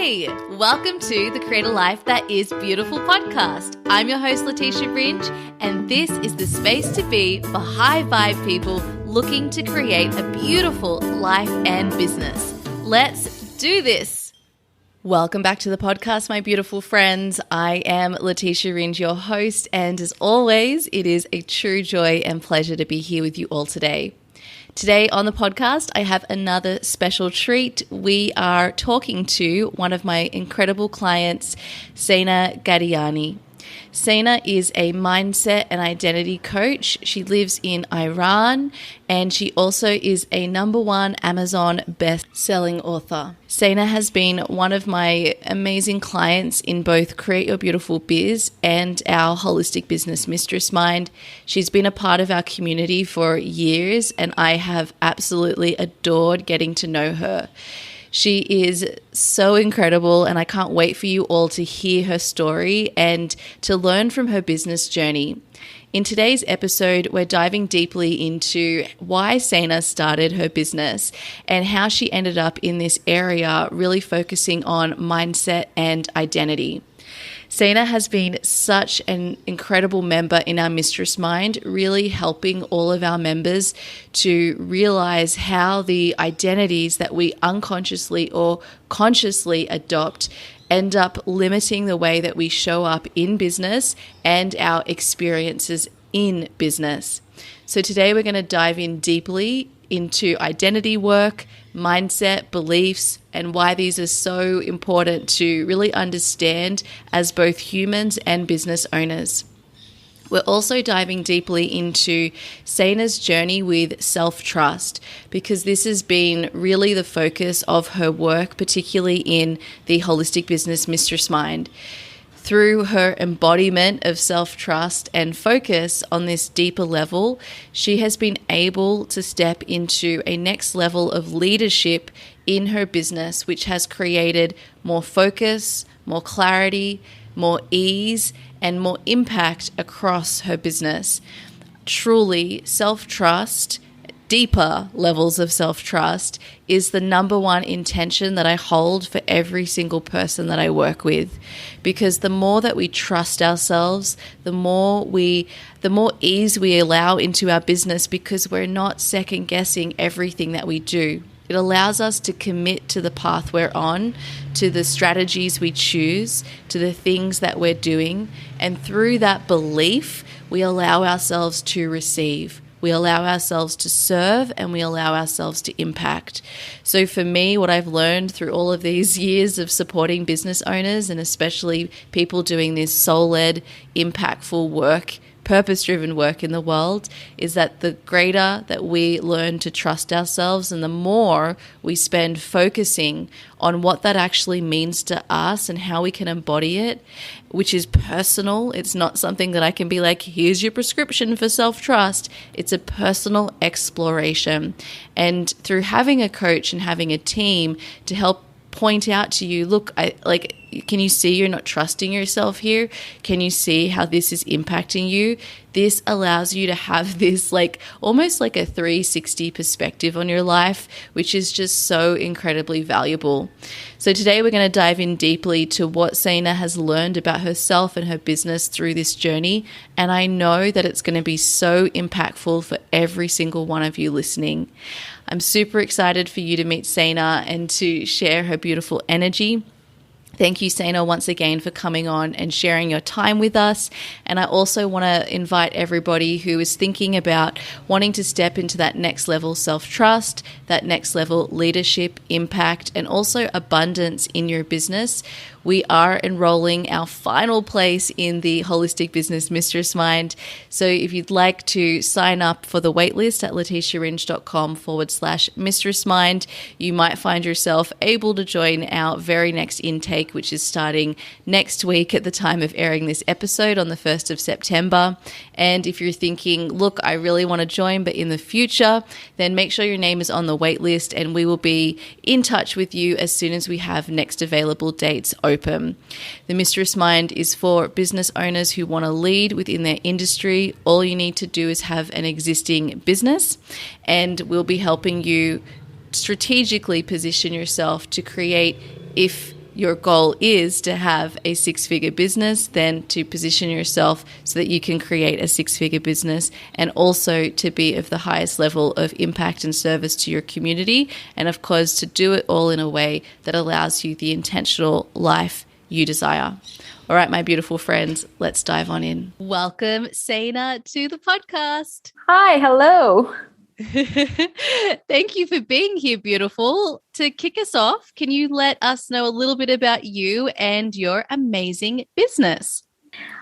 Hey, welcome to the Create a Life That Is Beautiful podcast. I'm your host, Leticia Ringe, and this is the space to be for high vibe people looking to create a beautiful life and business. Let's do this. Welcome back to the podcast, my beautiful friends. I am Leticia Ringe, your host, and as always, it is a true joy and pleasure to be here with you all today. Today on the podcast, I have another special treat. We are talking to one of my incredible clients, Saina Ghadiany. Saina is a mindset and identity coach. She lives in Iran and she also is a #1 Amazon best-selling author. Saina has been one of my amazing clients in both Create Your Beautiful Biz and our holistic business Mistress Mind. She's been a part of our community for years and I have absolutely adored getting to know her. She is so incredible and I can't wait for you all to hear her story and to learn from her business journey. In today's episode, we're diving deeply into why Saina started her business and how she ended up in this area, really focusing on mindset and identity. Saina has been such an incredible member in our Mistress Mind, really helping all of our members to realize how the identities that we unconsciously or consciously adopt end up limiting the way that we show up in business and our experiences in business. So today we're going to dive in deeply into identity work, mindset, beliefs, and why these are so important to really understand as both humans and business owners. We're also diving deeply into Saina's journey with self-trust because this has been really the focus of her work, particularly in the holistic business Mistress Mind. Through her embodiment of self-trust and focus on this deeper level, she has been able to step into a next level of leadership in her business, which has created more focus, more clarity, more ease, and more impact across her business. Truly, self-trust, deeper levels of self-trust is the #1 intention that I hold for every single person that I work with. Because the more that we trust ourselves, the more ease we allow into our business because we're not second guessing everything that we do. It allows us to commit to the path we're on, to the strategies we choose, to the things that we're doing. And through that belief, we allow ourselves to receive. We allow ourselves to serve and we allow ourselves to impact. So for me, what I've learned through all of these years of supporting business owners and especially people doing this soul-led, impactful work, purpose-driven work in the world is that the greater that we learn to trust ourselves and the more we spend focusing on what that actually means to us and how we can embody it, which is personal. It's not something that I can be like, here's your prescription for self-trust. It's a personal exploration. And through having a coach and having a team to help point out to you, look, can you see you're not trusting yourself here? Can you see how this is impacting you? This allows you to have this almost like a 360 perspective on your life, which is just so incredibly valuable. So today we're going to dive in deeply to what Saina has learned about herself and her business through this journey. And I know that it's going to be so impactful for every single one of you listening. I'm super excited for you to meet Saina and to share her beautiful energy. Thank you, Saina, once again for coming on and sharing your time with us. And I also want to invite everybody who is thinking about wanting to step into that next level self-trust, that next level leadership, impact, and also abundance in your business. We are enrolling our final place in the Holistic Business Mistress Mind. So if you'd like to sign up for the waitlist at leticiaringe.com/Mistress Mind, you might find yourself able to join our very next intake, which is starting next week at the time of airing this episode on the 1st of September. And if you're thinking, look, I really want to join, but in the future, then make sure your name is on the waitlist and we will be in touch with you as soon as we have next available dates open. The Mistress Mind is for business owners who want to lead within their industry. All you need to do is have an existing business, and we'll be helping you strategically position yourself to create, if your goal is to have a six-figure business, then to position yourself so that you can create a six-figure business, and also to be of the highest level of impact and service to your community. And of course, to do it all in a way that allows you the intentional life you desire. All right, my beautiful friends, let's dive on in. Welcome, Saina, to the podcast. Hi, hello. Thank you for being here, beautiful. To kick us off, can you let us know a little bit about you and your amazing business?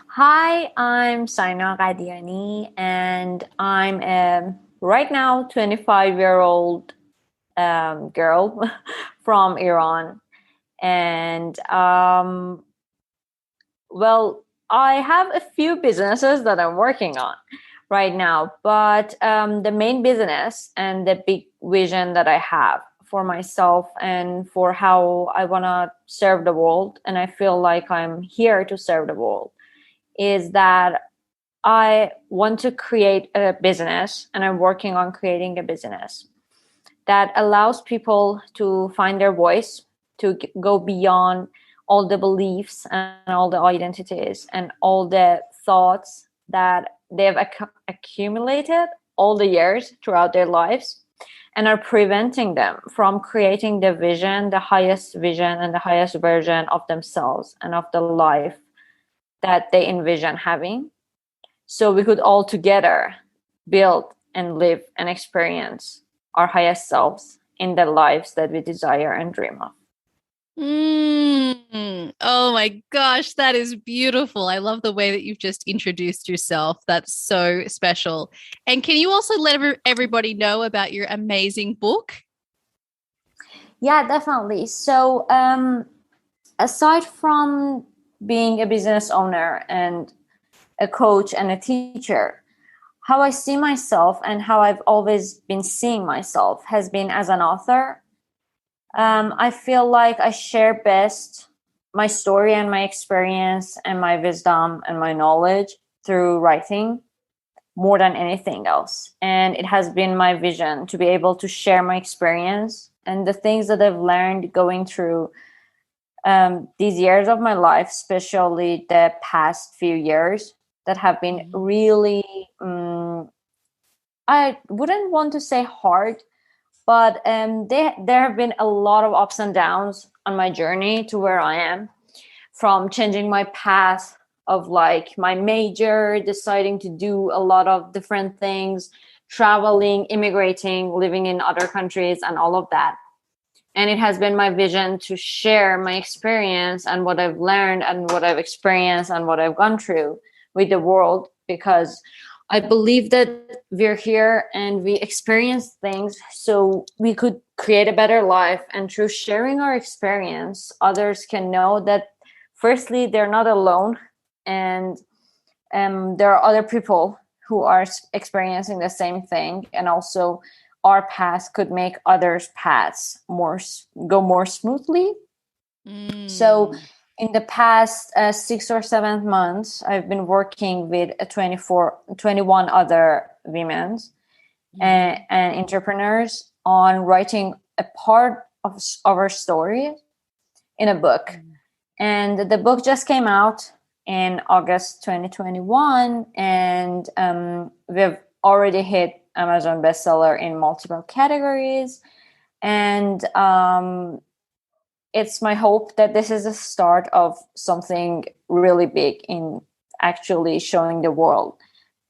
Hi, I'm Saina Ghadiany, and I'm a right now 25-year-old girl from Iran. And I have a few businesses that I'm working on right now, but the main business and the big vision that I have for myself and for how I want to serve the world, and I feel like I'm here to serve the world, is that I want to create a business, and I'm working on creating a business that allows people to find their voice, to go beyond all the beliefs and all the identities and all the thoughts that they've accumulated all the years throughout their lives, and are preventing them from creating the vision, the highest vision and the highest version of themselves and of the life that they envision having. So we could all together build and live and experience our highest selves in the lives that we desire and dream of. Oh my gosh, that is beautiful. I love the way that you've just introduced yourself. That's so special. And can you also let everybody know about your amazing book? Yeah, definitely. So aside from being a business owner and a coach and a teacher, how I see myself and how I've always been seeing myself has been as an author. I feel like I share best my story and my experience and my wisdom and my knowledge through writing more than anything else. And it has been my vision to be able to share my experience and the things that I've learned going through these years of my life, especially the past few years that have been really, I wouldn't want to say hard, but there have been a lot of ups and downs on my journey to where I am, from changing my path of like my major, deciding to do a lot of different things, traveling, immigrating, living in other countries and all of that. And it has been my vision to share my experience and what I've learned and what I've experienced and what I've gone through with the world, because I believe that we're here and we experience things so we could create a better life. And through sharing our experience, others can know that firstly, they're not alone. And there are other people who are experiencing the same thing. And also our path could make others' paths go more smoothly. So in the past 6 or 7 months, I've been working with 21 other women and entrepreneurs on writing a part of our story in a book. And the book just came out in August 2021, and we've already hit Amazon bestseller in multiple categories. And it's my hope that this is the start of something really big in actually showing the world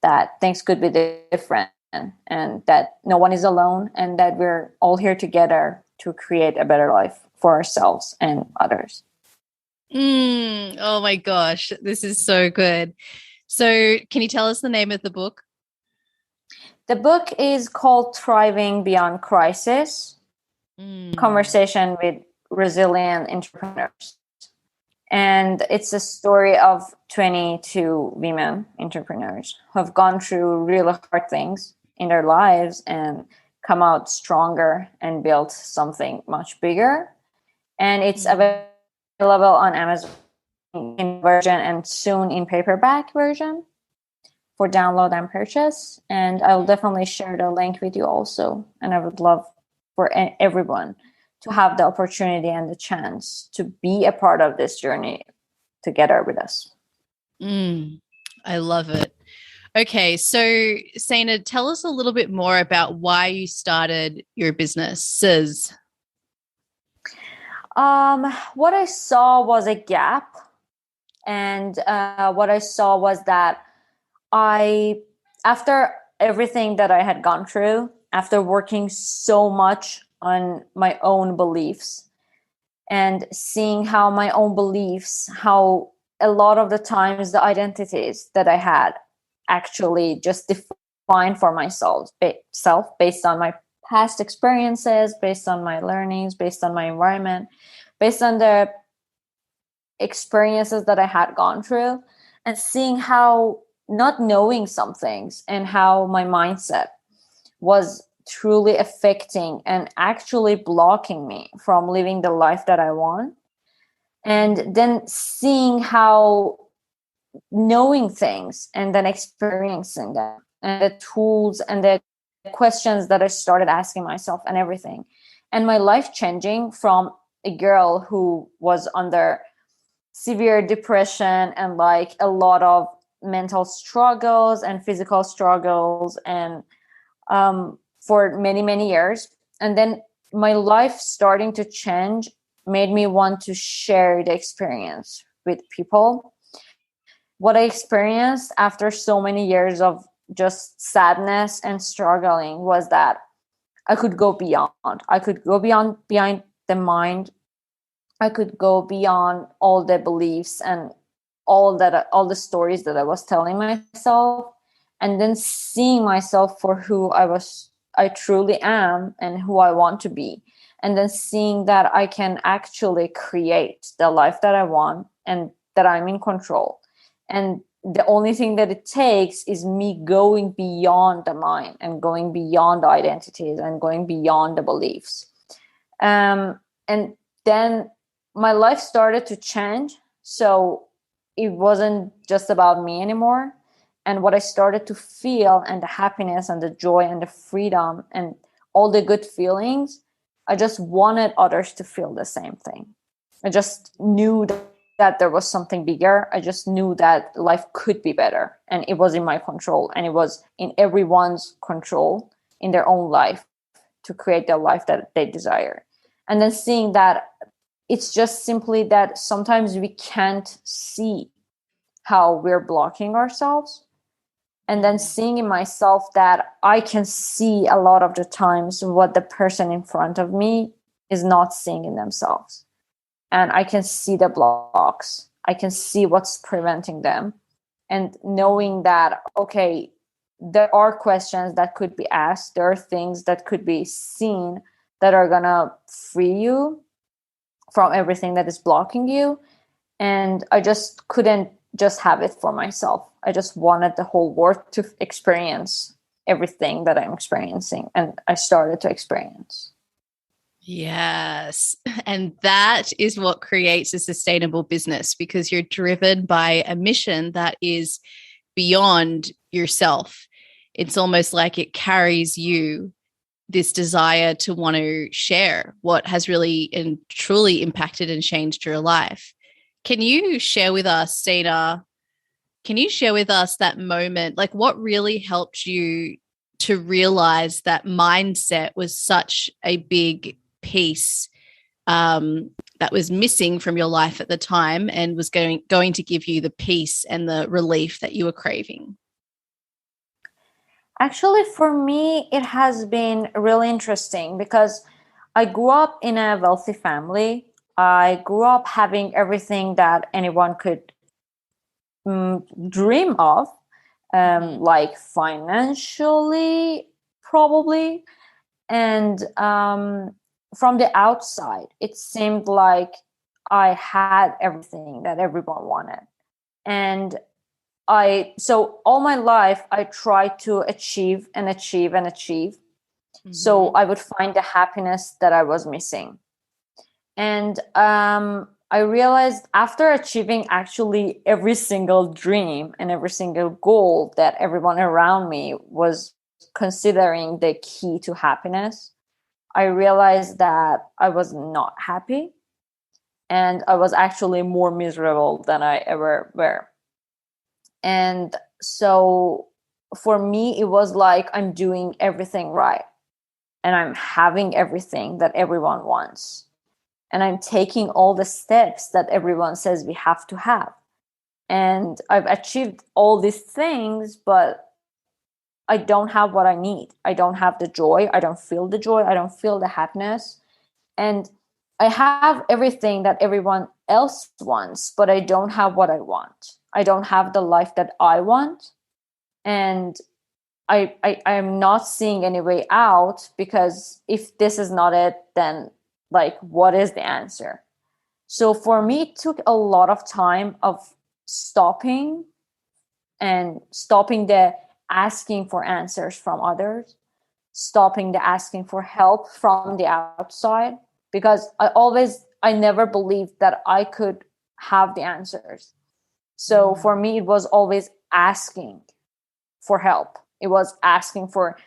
that things could be different, and that no one is alone, and that we're all here together to create a better life for ourselves and others. Oh my gosh, this is so good. So can you tell us the name of the book? The book is called Thriving Beyond Crisis, Conversation with Resilient Entrepreneurs. And it's a story of 22 women entrepreneurs who have gone through really hard things in their lives and come out stronger and built something much bigger. And it's available on Amazon in version and soon in paperback version for download and purchase. And I'll definitely share the link with you also. And I would love for everyone to have the opportunity and the chance to be a part of this journey together with us. I love it. Okay, so Saina, tell us a little bit more about why you started your businesses. What I saw was a gap, and what I saw was that after everything that I had gone through, after working so much on my own beliefs and seeing how my own beliefs, how a lot of the times the identities that I had actually just defined for myself based on my past experiences, based on my learnings, based on my environment, based on the experiences that I had gone through, and seeing how not knowing some things and how my mindset was truly affecting and actually blocking me from living the life that I want. And then seeing how knowing things and then experiencing them and the tools and the questions that I started asking myself and everything. And my life changing from a girl who was under severe depression and like a lot of mental struggles and physical struggles and for many, many years. And then my life starting to change made me want to share the experience with people. What I experienced after so many years of just sadness and struggling was that I could go beyond. I could go behind the mind. I could go beyond all the beliefs and all the stories that I was telling myself, and then seeing myself for who I truly am and who I want to be. And then seeing that I can actually create the life that I want and that I'm in control. And the only thing that it takes is me going beyond the mind and going beyond the identities and going beyond the beliefs. And then my life started to change. So it wasn't just about me anymore. And what I started to feel and the happiness and the joy and the freedom and all the good feelings, I just wanted others to feel the same thing. I just knew that there was something bigger. I just knew that life could be better and it was in my control and it was in everyone's control in their own life to create the life that they desire. And then seeing that it's just simply that sometimes we can't see how we're blocking ourselves. And then seeing in myself that I can see a lot of the times what the person in front of me is not seeing in themselves. And I can see the blocks. I can see what's preventing them. And knowing that, okay, there are questions that could be asked. There are things that could be seen that are going to free you from everything that is blocking you. And I just couldn't just have it for myself. I just wanted the whole world to experience everything that I'm experiencing. And I started to experience. Yes. And that is what creates a sustainable business, because you're driven by a mission that is beyond yourself. It's almost like it carries you this desire to want to share what has really and truly impacted and changed your life. Can you share with us, Saina, can you share with us that moment, like what really helped you to realize that mindset was such a big piece that was missing from your life at the time and was going to give you the peace and the relief that you were craving? Actually, for me, it has been really interesting because I grew up in a wealthy family. I grew up having everything that anyone could dream of, like financially, probably. And from the outside, it seemed like I had everything that everyone wanted. And so all my life, I tried to achieve and achieve and achieve. Mm-hmm. So I would find the happiness that I was missing. And I realized after achieving actually every single dream and every single goal that everyone around me was considering the key to happiness, I realized that I was not happy, and I was actually more miserable than I ever were. And so for me, it was like I'm doing everything right, and I'm having everything that everyone wants, and I'm taking all the steps that everyone says we have to have. And I've achieved all these things, but I don't have what I need. I don't have the joy. I don't feel the joy. I don't feel the happiness. And I have everything that everyone else wants, but I don't have what I want. I don't have the life that I want. And I am not seeing any way out, because if this is not it, then like, what is the answer? So for me, it took a lot of time of stopping, and stopping the asking for answers from others, stopping the asking for help from the outside, because I never believed that I could have the answers. So for me, it was always asking for help. It was asking for,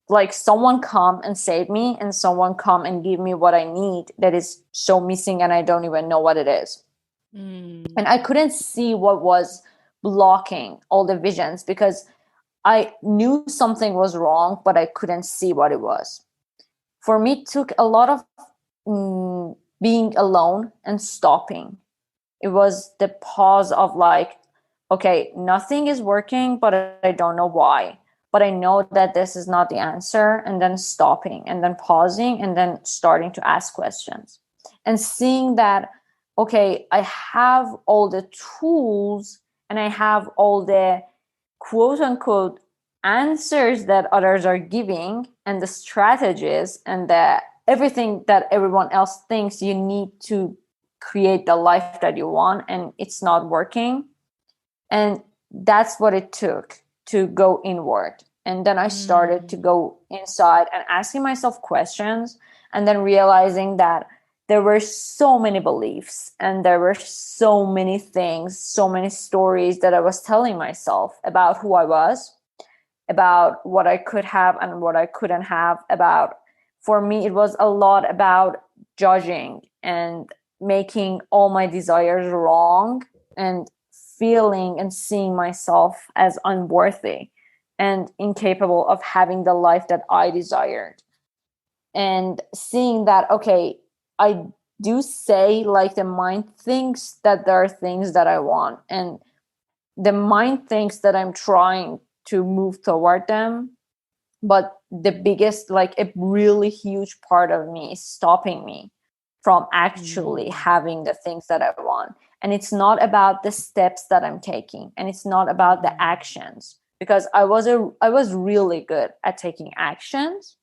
like, someone come and save me, and someone come and give me what I need that is so missing and I don't even know what it is. And I couldn't see what was blocking all the visions, because I knew something was wrong, but I couldn't see what it was. For me, it took a lot of being alone and stopping. It was the pause of like, okay, nothing is working, but I don't know why. But I know that this is not the answer. And then stopping, and then pausing, and then starting to ask questions, and seeing that, okay, I have all the tools, and I have all the quote unquote answers that others are giving, and the strategies, and the everything that everyone else thinks you need to create the life that you want, and it's not working. And that's what it took to go inward. And then I started to go inside and asking myself questions, and then realizing that there were so many beliefs, and there were so many things, so many stories that I was telling myself about who I was, about what I could have and what I couldn't have. About, for me, it was a lot about judging and making all my desires wrong, and feeling and seeing myself as unworthy and incapable of having the life that I desired. And seeing that, okay, I do say, like, the mind thinks that there are things that I want, and the mind thinks that I'm trying to move toward them, but the biggest, like, a really huge part of me is stopping me from actually having the things that I want. And it's not about the steps that I'm taking, and it's not about the actions, because I was really good at taking actions,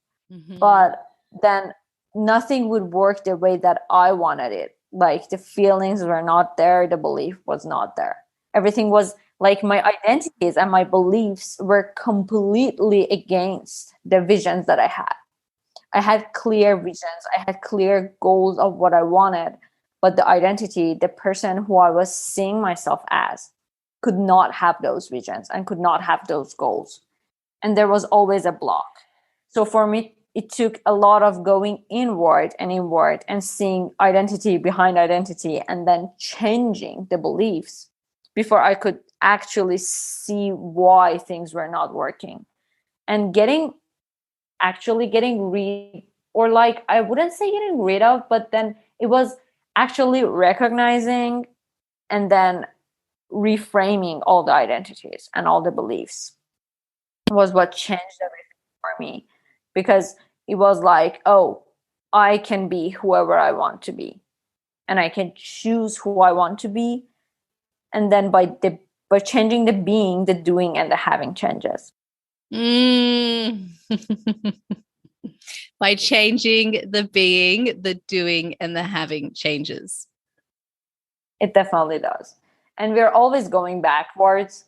but then nothing would work the way that I wanted it. Like, the feelings were not there, the belief was not there. Everything was like, my identities and my beliefs were completely against the visions that I had. I had clear visions, I had clear goals of what I wanted, but the identity, the person who I was seeing myself as, could not have those visions and could not have those goals. And there was always a block. So for me, it took a lot of going inward and seeing identity behind identity, and then changing the beliefs before I could actually see why things were not working. And getting rid, or, like, I wouldn't say getting rid of, but then it was actually recognizing and then reframing all the identities and all the beliefs was what changed everything for me. Because it was like, oh, I can be whoever I want to be, and I can choose who I want to be. And then by changing the being, the doing and the having changes. By changing the being, the doing, and the having changes. It definitely does. And we're always going backwards.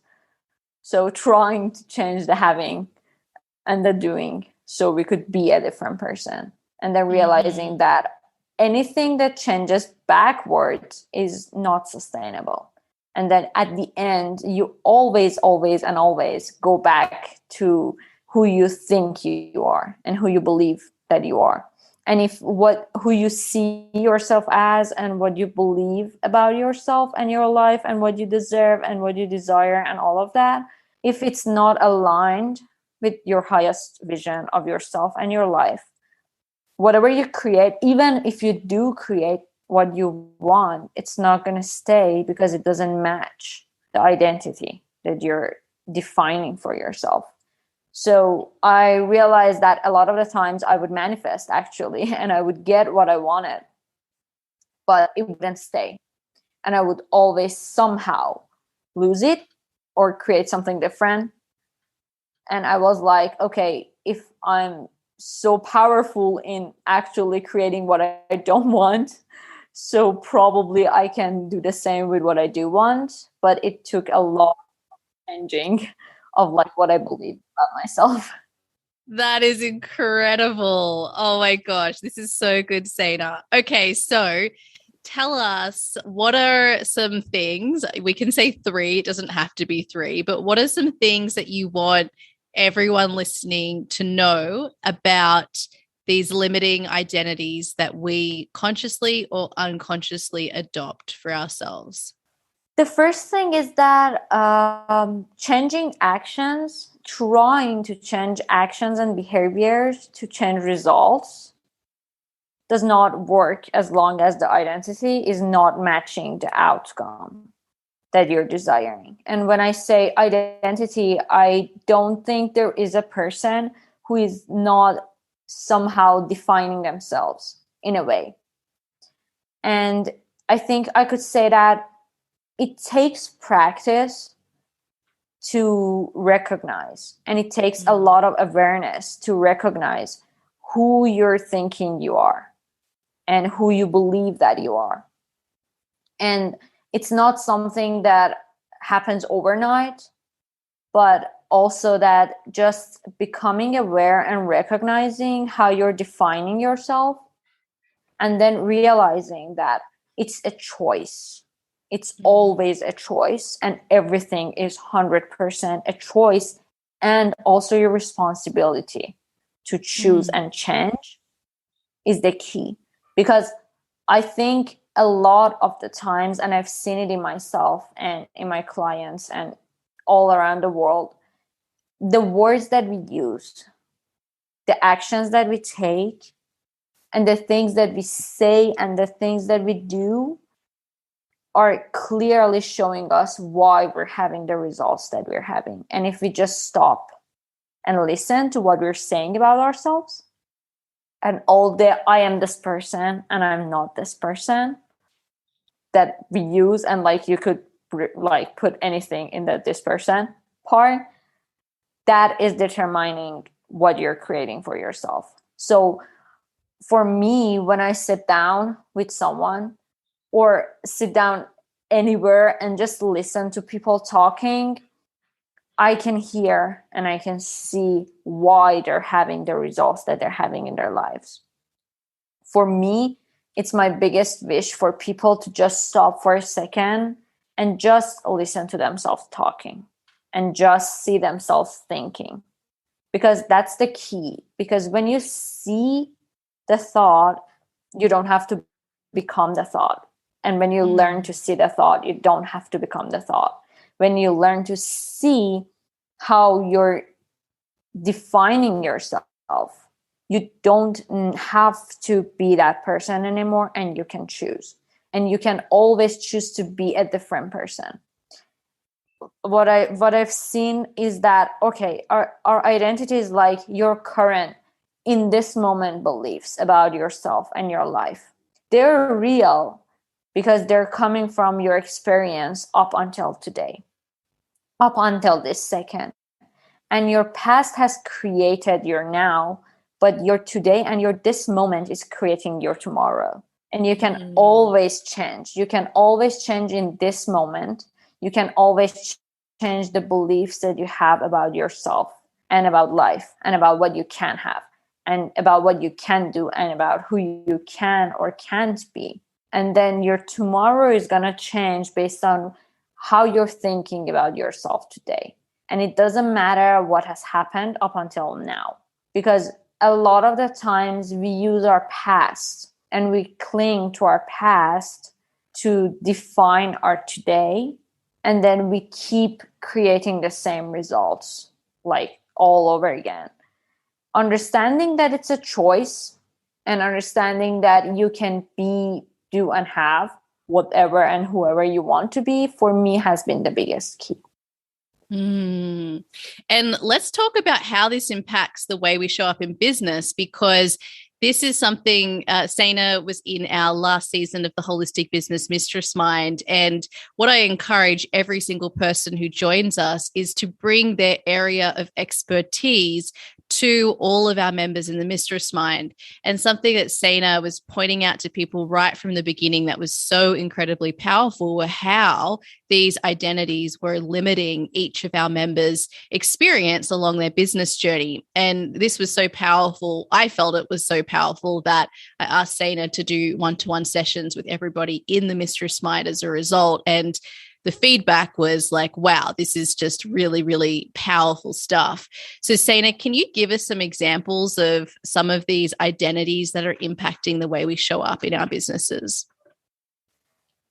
So trying to change the having and the doing so we could be a different person. And then realizing that anything that changes backwards is not sustainable. And then at the end, you always, always, and always go back to who you think you are and who you believe that you are. And if who you see yourself as and what you believe about yourself and your life and what you deserve and what you desire and all of that, if it's not aligned with your highest vision of yourself and your life, whatever you create, even if you do create what you want, it's not going to stay because it doesn't match the identity that you're defining for yourself. So I realized that a lot of the times I would manifest actually, and I would get what I wanted, but it wouldn't stay. And I would always somehow lose it or create something different. And I was like, okay, if I'm so powerful in actually creating what I don't want, so probably I can do the same with what I do want. But it took a lot of changing of like what I believe about myself. That is incredible. Oh my gosh, this is so good, Saina. Okay, so tell us, what are some things, we can say 3, it doesn't have to be 3, but what are some things that you want everyone listening to know about these limiting identities that we consciously or unconsciously adopt for ourselves? The first thing is that changing actions, trying to change actions and behaviors to change results does not work as long as the identity is not matching the outcome that you're desiring. And when I say identity, I don't think there is a person who is not somehow defining themselves in a way. And I think I could say that it takes practice to recognize, and it takes a lot of awareness to recognize who you're thinking you are and who you believe that you are. And it's not something that happens overnight, but also that just becoming aware and recognizing how you're defining yourself, and then realizing that it's a choice. It's always a choice, and everything is 100% a choice, and also your responsibility to choose and change is the key. Because I think a lot of the times, and I've seen it in myself and in my clients and all around the world, the words that we use, the actions that we take, and the things that we say and the things that we do are clearly showing us why we're having the results that we're having. And if we just stop and listen to what we're saying about ourselves, and all the I am this person and I'm not this person that we use, and like you could like put anything in the this person part, that is determining what you're creating for yourself. So for me, when I sit down with someone or sit down anywhere and just listen to people talking, I can hear and I can see why they're having the results that they're having in their lives. For me, it's my biggest wish for people to just stop for a second and just listen to themselves talking and just see themselves thinking. Because that's the key. Because when you see the thought, you don't have to become the thought. And when you learn to see the thought, you don't have to become the thought. When you learn to see how you're defining yourself, you don't have to be that person anymore, and you can choose. And you can always choose to be a different person. What I've seen is that, okay, our identity is like your current, in this moment, beliefs about yourself and your life. They're real because they're coming from your experience up until today, up until this second. And your past has created your now, but your today and your this moment is creating your tomorrow. And you can always change. You can always change in this moment. You can always change the beliefs that you have about yourself and about life and about what you can have and about what you can do and about who you can or can't be. And then your tomorrow is going to change based on how you're thinking about yourself today. And it doesn't matter what has happened up until now, because a lot of the times we use our past and we cling to our past to define our today. And then we keep creating the same results like all over again. Understanding that it's a choice and understanding that you can be, do, and have whatever and whoever you want to be, for me, has been the biggest key. And let's talk about how this impacts the way we show up in business, because this is something Saina was in our last season of the Holistic Business Mistress Mind. And what I encourage every single person who joins us is to bring their area of expertise to all of our members in the Mistress Mind. And something that Saina was pointing out to people right from the beginning that was so incredibly powerful were how these identities were limiting each of our members' experience along their business journey. And this was so powerful. I felt it was so powerful that I asked Saina to do one-to-one sessions with everybody in the Mistress Mind as a result. And the feedback was like, wow, this is just really, really powerful stuff. So Saina, can you give us some examples of some of these identities that are impacting the way we show up in our businesses?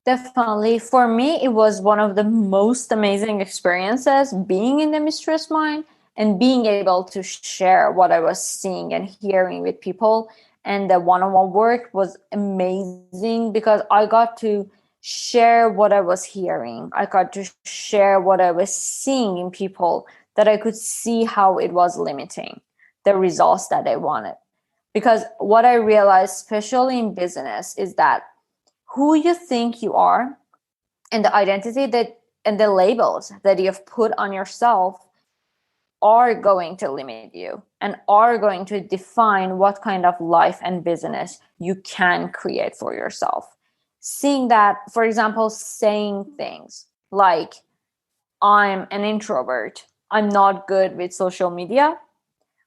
Definitely. For me, it was one of the most amazing experiences being in the Mistress Mind and being able to share what I was seeing and hearing with people. And the one-on-one work was amazing because I got to share what I was hearing. I got to share what I was seeing in people, that I could see how it was limiting the results that I wanted. Because what I realized, especially in business, is that who you think you are and the identity that and the labels that you've put on yourself are going to limit you and are going to define what kind of life and business you can create for yourself. Seeing that, for example, saying things like, I'm an introvert, I'm not good with social media,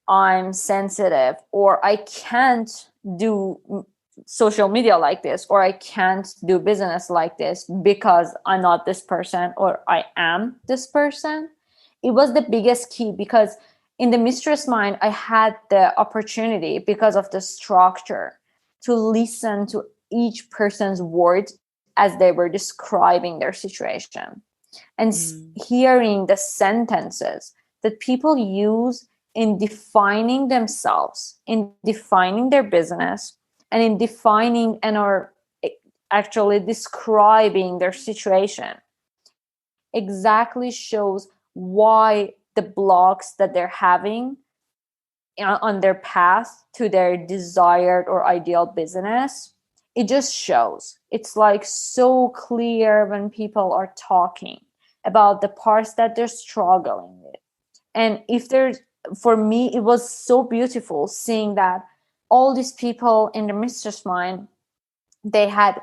I'm sensitive, or I can't do social media like this, or I can't do business like this because I'm not this person, or I am this person. It was the biggest key because in the Mistress Mind, I had the opportunity, because of the structure, to listen to each person's words as they were describing their situation and hearing the sentences that people use in defining themselves, in defining their business, and in defining and are actually describing their situation, exactly shows why the blocks that they're having on their path to their desired or ideal business. It just shows. It's like so clear when people are talking about the parts that they're struggling with. And if there's, for me, it was so beautiful seeing that all these people in the Mistress Mind, they had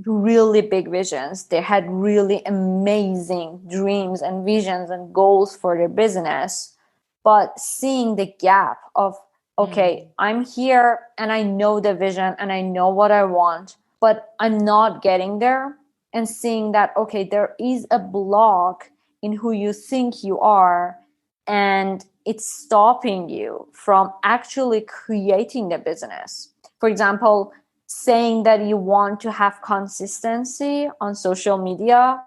really big visions. They had really amazing dreams and visions and goals for their business. But seeing the gap of, okay, I'm here and I know the vision and I know what I want, but I'm not getting there. And seeing that, okay, there is a block in who you think you are, and it's stopping you from actually creating the business. For example, saying that you want to have consistency on social media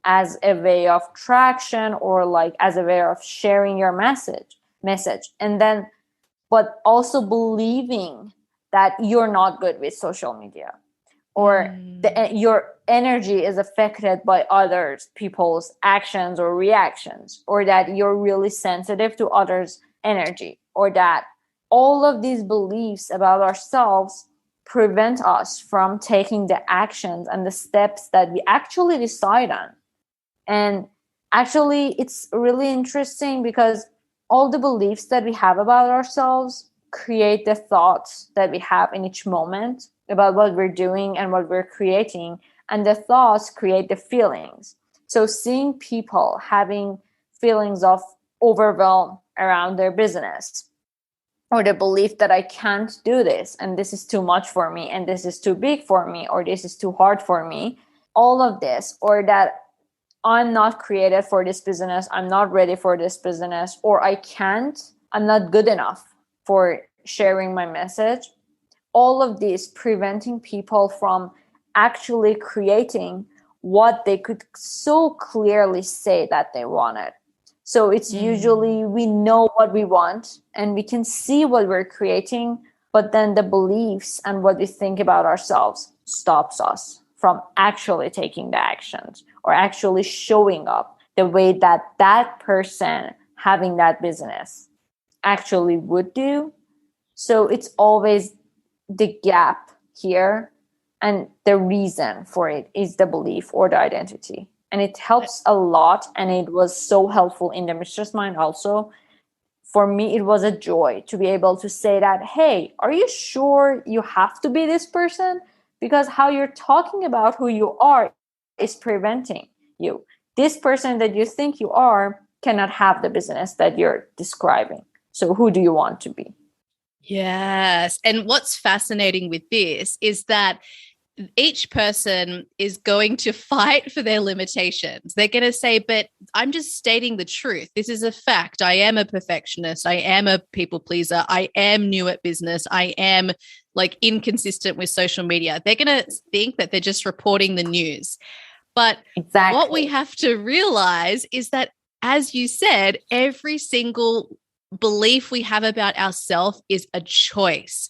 as a way of traction, or like as a way of sharing your message, and then but also believing that you're not good with social media, or your energy is affected by others people's actions or reactions, or that you're really sensitive to others' energy, or that all of these beliefs about ourselves prevent us from taking the actions and the steps that we actually decide on. And actually, it's really interesting because all the beliefs that we have about ourselves create the thoughts that we have in each moment about what we're doing and what we're creating. And the thoughts create the feelings. So seeing people having feelings of overwhelm around their business, or the belief that I can't do this, and this is too much for me, and this is too big for me, or this is too hard for me, all of this, or that I'm not created for this business, I'm not ready for this business, or I'm not good enough for sharing my message, all of these preventing people from actually creating what they could so clearly say that they wanted. So it's usually we know what we want and we can see what we're creating, but then the beliefs and what we think about ourselves stops us from actually taking the actions or actually showing up the way that that person having that business actually would do. So it's always the gap here, and the reason for it is the belief or the identity. And it helps a lot, and it was so helpful in the mistress mind also. For me, it was a joy to be able to say that, hey, are you sure you have to be this person? Because how you're talking about who you are is preventing you. This person that you think you are cannot have the business that you're describing. So who do you want to be? Yes. And what's fascinating with this is that each person is going to fight for their limitations. They're going to say, but I'm just stating the truth. This is a fact. I am a perfectionist. I am a people pleaser. I am new at business. I am like inconsistent with social media. They're going to think that they're just reporting the news. But what we have to realize is that, as you said, every single belief we have about ourselves is a choice.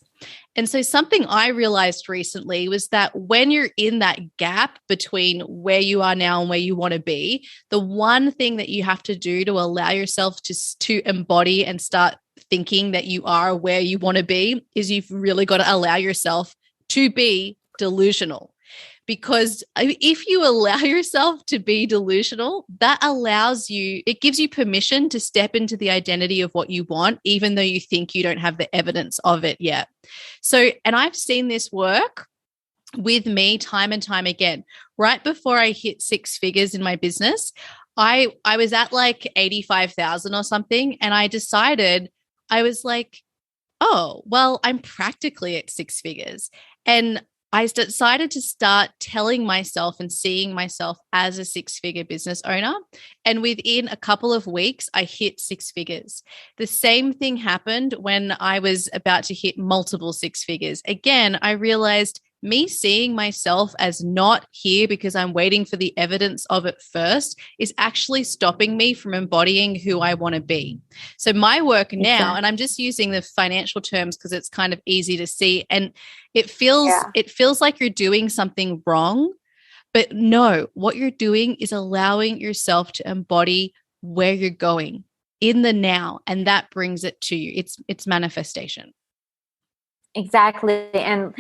And so something I realized recently was that when you're in that gap between where you are now and where you want to be, the one thing that you have to do to allow yourself to embody and start thinking that you are where you want to be is you've really got to allow yourself to be delusional. Because if you allow yourself to be delusional, that allows you, it gives you permission to step into the identity of what you want, even though you think you don't have the evidence of it yet. So, and I've seen this work with me time and time again. Right before I hit 6 figures in my business, I was at like 85,000 or something. And I decided, I was like, oh, well, I'm practically at 6 figures. And I decided to start telling myself and seeing myself as a 6-figure business owner. And within a couple of weeks, I hit 6 figures. The same thing happened when I was about to hit multiple 6 figures. Again, I realized me seeing myself as not here because I'm waiting for the evidence of it first is actually stopping me from embodying who I want to be. So my work now, and I'm just using the financial terms because it's kind of easy to see, and it feels like you're doing something wrong, but no, what you're doing is allowing yourself to embody where you're going in the now, and that brings it to you. It's manifestation. Exactly. And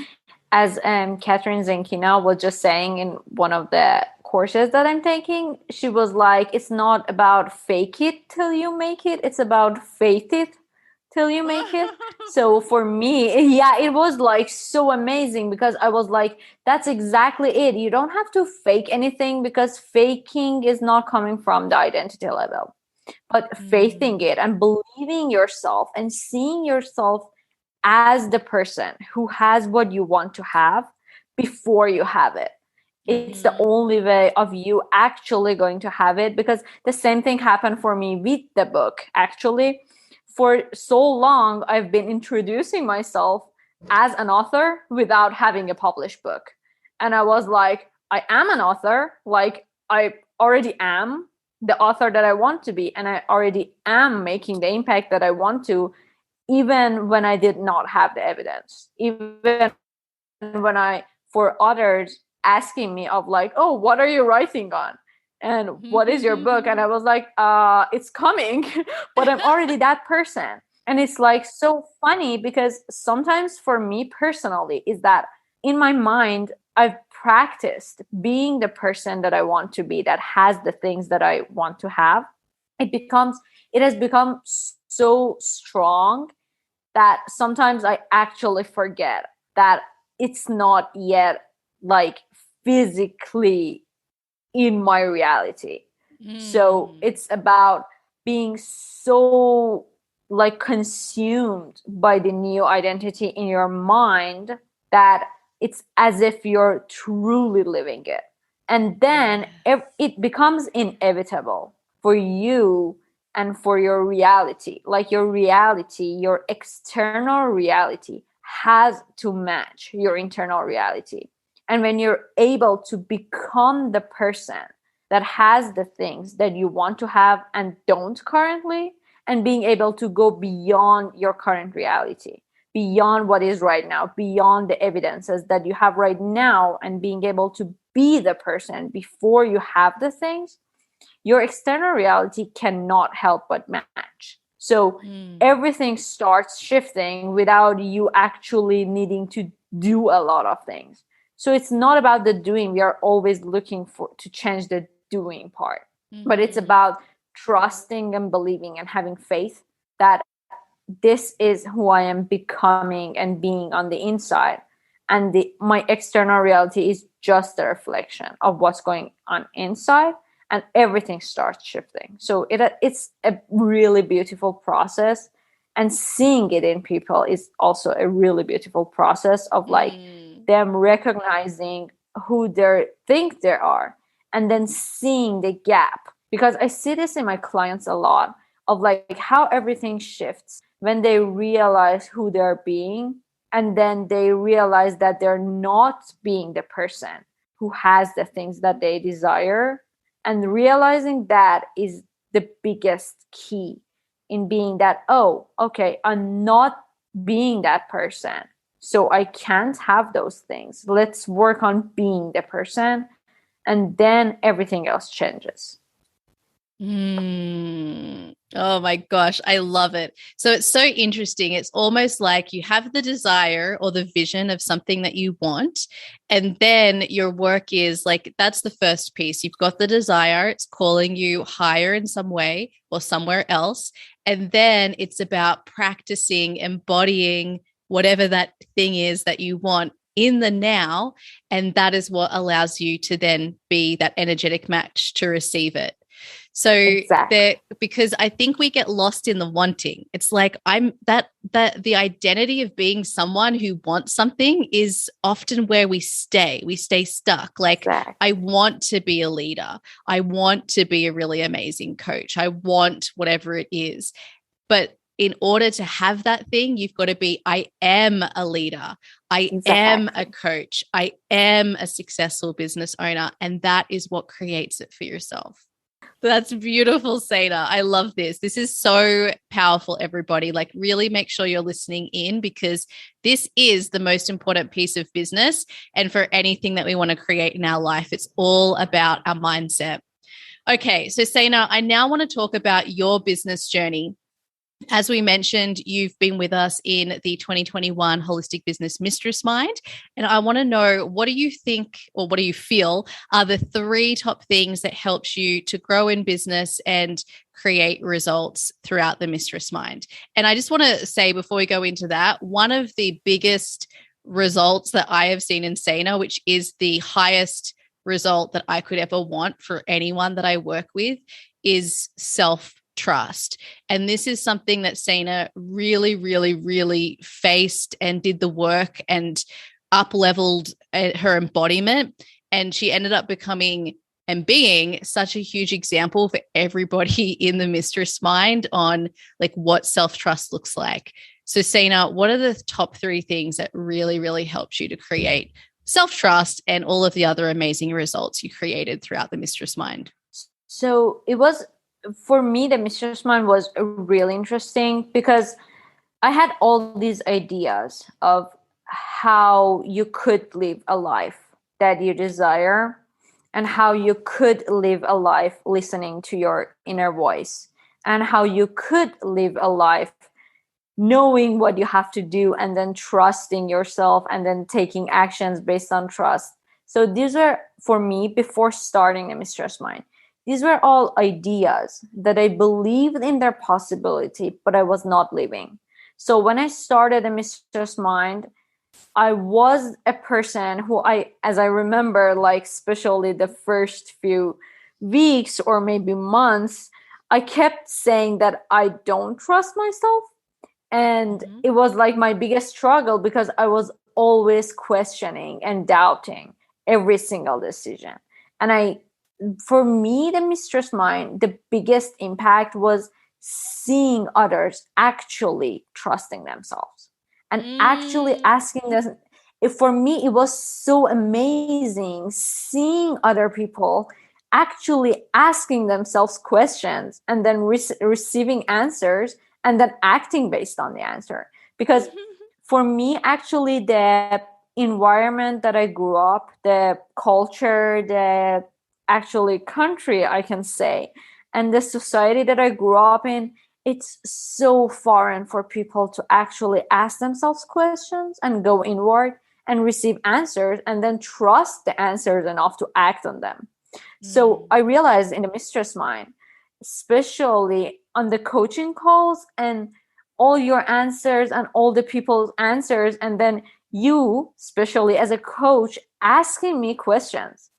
as Catherine Zenkina was just saying in one of the courses that I'm taking, she was like, it's not about fake it till you make it. It's about faith it till you make it. So for me, yeah, it was like so amazing because I was like, that's exactly it. You don't have to fake anything because faking is not coming from the identity level, but faithing it and believing yourself and seeing yourself as the person who has what you want to have before you have it. It's the only way of you actually going to have it, because the same thing happened for me with the book. Actually, for so long, I've been introducing myself as an author without having a published book. And I was like, I am an author. Like, I already am the author that I want to be. And I already am making the impact that I want to, even when I did not have the evidence, even when for others asking me of like, oh, what are you writing on? And what is your book? And I was like, it's coming, but I'm already that person. And it's like so funny because sometimes for me personally is that in my mind, I've practiced being the person that I want to be, that has the things that I want to have. It has become so strong that sometimes I actually forget that it's not yet like physically in my reality. So it's about being so like consumed by the new identity in your mind that it's as if you're truly living it. And then it becomes inevitable for you and for your reality. Like your reality, your external reality has to match your internal reality. And when you're able to become the person that has the things that you want to have and don't currently, and being able to go beyond your current reality, beyond what is right now, beyond the evidences that you have right now, and being able to be the person before you have the things, your external reality cannot help but match. So everything starts shifting without you actually needing to do a lot of things. So it's not about the doing. We are always looking for to change the doing part, but it's about trusting and believing and having faith that this is who I am becoming and being on the inside. And my external reality is just a reflection of what's going on inside, and everything starts shifting. So it's a really beautiful process, and seeing it in people is also a really beautiful process of like them recognizing who they think they are, and then seeing the gap. Because I see this in my clients a lot, of like how everything shifts when they realize who they're being, and then they realize that they're not being the person who has the things that they desire. And realizing that is the biggest key in being that, oh, okay, I'm not being that person, so I can't have those things. Let's work on being the person, and then everything else changes. Oh my gosh, I love it. So it's so interesting. It's almost like you have the desire or the vision of something that you want, and then your work is like, that's the first piece. You've got the desire, it's calling you higher in some way or somewhere else. And then it's about practicing, embodying whatever that thing is that you want in the now. And that is what allows you to then be that energetic match to receive it. So exactly. Because I think we get lost in the wanting. It's like the identity of being someone who wants something is often where we stay. We stay stuck. Like, exactly. I want to be a leader. I want to be a really amazing coach. I want whatever it is. But in order to have that thing, you've got to be, I am a leader. I am a coach. I am a successful business owner. And that is what creates it for yourself. That's beautiful, Saina. I love this. This is so powerful, everybody. Like, really make sure you're listening in, because this is the most important piece of business. And for anything that we want to create in our life, it's all about our mindset. Okay, so Saina, I now want to talk about your business journey. As we mentioned, you've been with us in the 2021 Holistic Business Mistress Mind. And I want to know, what do you think, or what do you feel are the 3 top things that helps you to grow in business and create results throughout the Mistress Mind? And I just want to say, before we go into that, one of the biggest results that I have seen in Saina, which is the highest result that I could ever want for anyone that I work with, is self-trust. And this is something that Saina really, really, really faced and did the work and up-leveled her embodiment. And she ended up becoming and being such a huge example for everybody in the Mistress Mind on like what self-trust looks like. So Saina, what are the top 3 things that really, really helped you to create self-trust and all of the other amazing results you created throughout the Mistress Mind? So it was, for me, the Mistress Mind was really interesting because I had all these ideas of how you could live a life that you desire, and how you could live a life listening to your inner voice, and how you could live a life knowing what you have to do, and then trusting yourself, and then taking actions based on trust. So these were, for me, before starting the Mistress Mind, these were all ideas that I believed in their possibility, but I was not living. So when I started the Mistress Mind, I was a person who as I remember, like especially the first few weeks or maybe months, I kept saying that I don't trust myself. And it was like my biggest struggle, because I was always questioning and doubting every single decision. And for me, the Mistress Mind, the biggest impact was seeing others actually trusting themselves and actually asking them. For me, it was so amazing seeing other people actually asking themselves questions and then receiving answers and then acting based on the answer. Because for me, actually, the environment that I grew up, the culture, the actually country, I can say, and the society that I grew up in, it's so foreign for people to actually ask themselves questions and go inward and receive answers and then trust the answers enough to act on them. So I realized in the mistress mind, especially on the coaching calls and all your answers and all the people's answers, and then you, especially as a coach, asking me questions.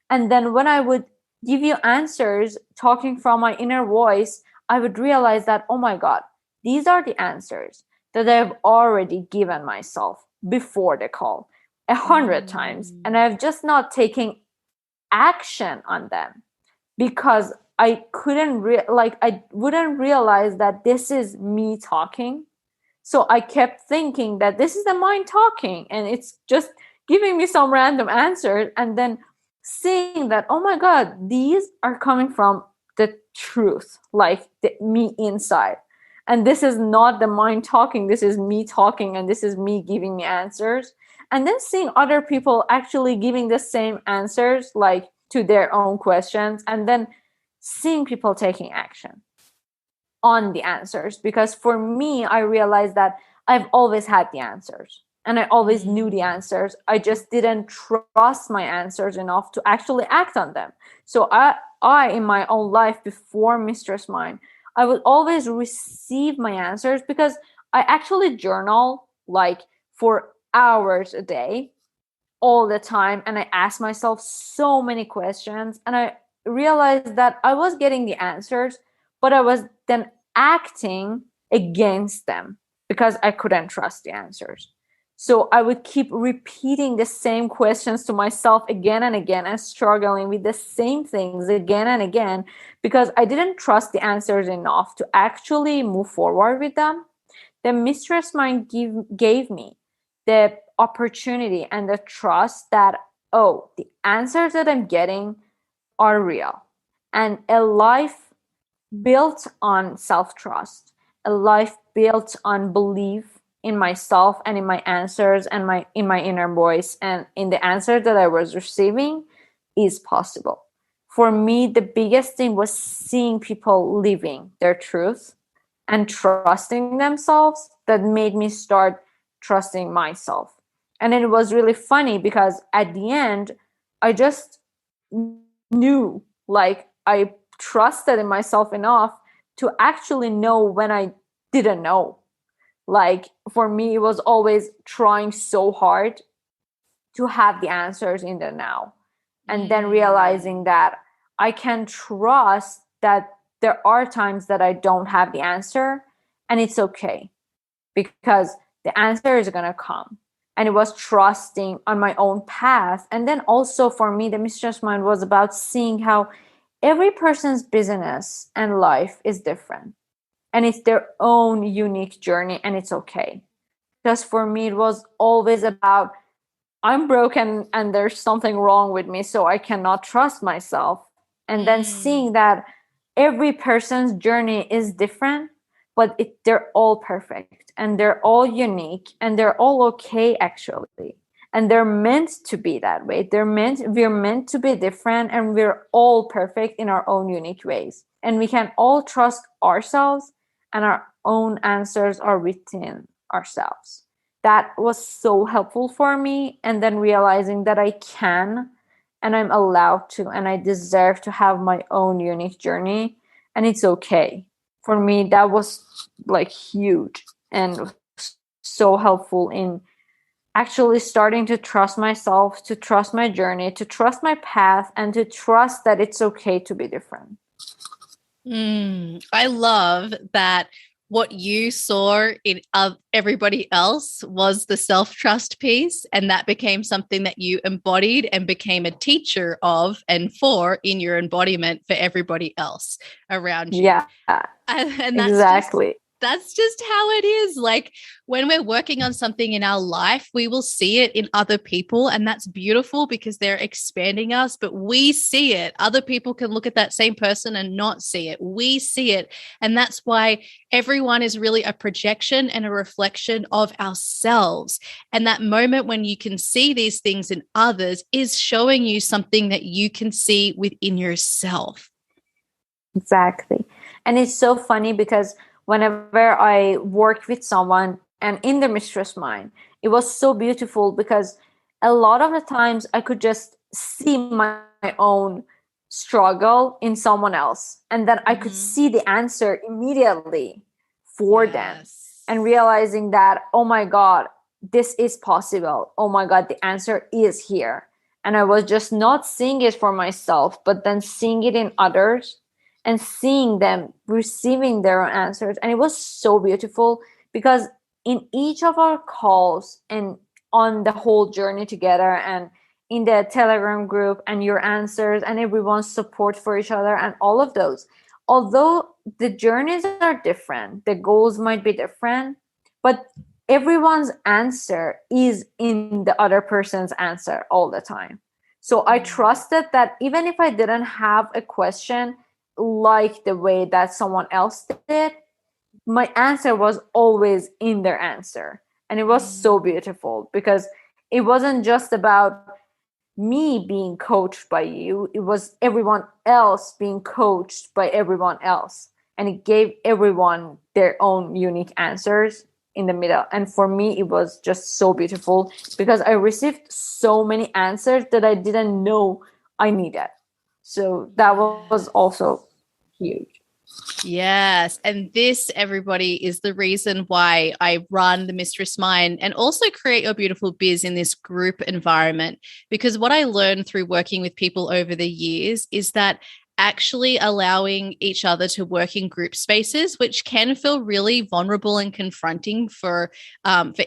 And then when I would give you answers, talking from my inner voice, I would realize that, oh my God, these are the answers that I've already given myself before the call 100 times. And I've just not taken action on them because I couldn't I wouldn't realize that this is me talking. So I kept thinking that this is the mind talking and it's just giving me some random answers, and then seeing that, oh my God, these are coming from the truth, like me inside. And this is not the mind talking, this is me talking, and this is me giving me answers. And then seeing other people actually giving the same answers, like to their own questions, and then seeing people taking action on the answers. Because for me, I realized that I've always had the answers and I always knew the answers. I just didn't trust my answers enough to actually act on them. So I in my own life before Mistress Mind, I would always receive my answers because I actually journal like for hours a day all the time, and I asked myself so many questions, and I realized that I was getting the answers, but I was then acting against them because I couldn't trust the answers. So I would keep repeating the same questions to myself again and again and struggling with the same things again and again because I didn't trust the answers enough to actually move forward with them. The Mistress Mind gave me the opportunity and the trust that, oh, the answers that I'm getting are real. And a life built on self-trust, a life built on belief in myself and in my answers and in my inner voice and in the answer that I was receiving is possible. For me, the biggest thing was seeing people living their truth and trusting themselves that made me start trusting myself. And it was really funny because at the end, I just knew, like, I trusted in myself enough to actually know when I didn't know. Like, for me, it was always trying so hard to have the answers in the now. And then realizing that I can trust that there are times that I don't have the answer, and it's okay because the answer is going to come. And it was trusting on my own path. And then also for me, the Mistress Mind was about seeing how every person's business and life is different. And it's their own unique journey, and it's okay. Because for me, it was always about I'm broken and there's something wrong with me, so I cannot trust myself. And then seeing that every person's journey is different, but they're all perfect and they're all unique and they're all okay, actually. And they're meant to be that way. We're meant to be different, and we're all perfect in our own unique ways. And we can all trust ourselves, and our own answers are within ourselves. That was so helpful for me. And then realizing that I can and I'm allowed to and I deserve to have my own unique journey, and it's okay. For me, that was like huge and so helpful in actually starting to trust myself, to trust my journey, to trust my path, and to trust that it's okay to be different. I love that what you saw in everybody else was the self-trust piece, and that became something that you embodied and became a teacher of and for in your embodiment for everybody else around you. Yeah, And exactly. that's just how it is. Like when we're working on something in our life, we will see it in other people, and that's beautiful because they're expanding us, but we see it. Other people can look at that same person and not see it. We see it. And that's why everyone is really a projection and a reflection of ourselves. And that moment when you can see these things in others is showing you something that you can see within yourself. Exactly. And it's so funny because whenever I worked with someone and in the mistress mind, it was so beautiful because a lot of the times I could just see my own struggle in someone else. And then I could see the answer immediately for them and realizing that, oh my God, this is possible. Oh my God, the answer is here. And I was just not seeing it for myself, but then seeing it in others and seeing them receiving their own answers. And it was so beautiful because in each of our calls and on the whole journey together and in the Telegram group and your answers and everyone's support for each other and all of those, although the journeys are different, the goals might be different, but everyone's answer is in the other person's answer all the time. So I trusted that even if I didn't have a question like the way that someone else did, my answer was always in their answer. And it was so beautiful because it wasn't just about me being coached by you, it was everyone else being coached by everyone else. And it gave everyone their own unique answers in the middle. And for me, it was just so beautiful because I received so many answers that I didn't know I needed. So that was also huge. Yes. And this, everybody, is the reason why I run the Mistress Mind and also create Your Beautiful Biz in this group environment. Because what I learned through working with people over the years is that actually allowing each other to work in group spaces, which can feel really vulnerable and confronting for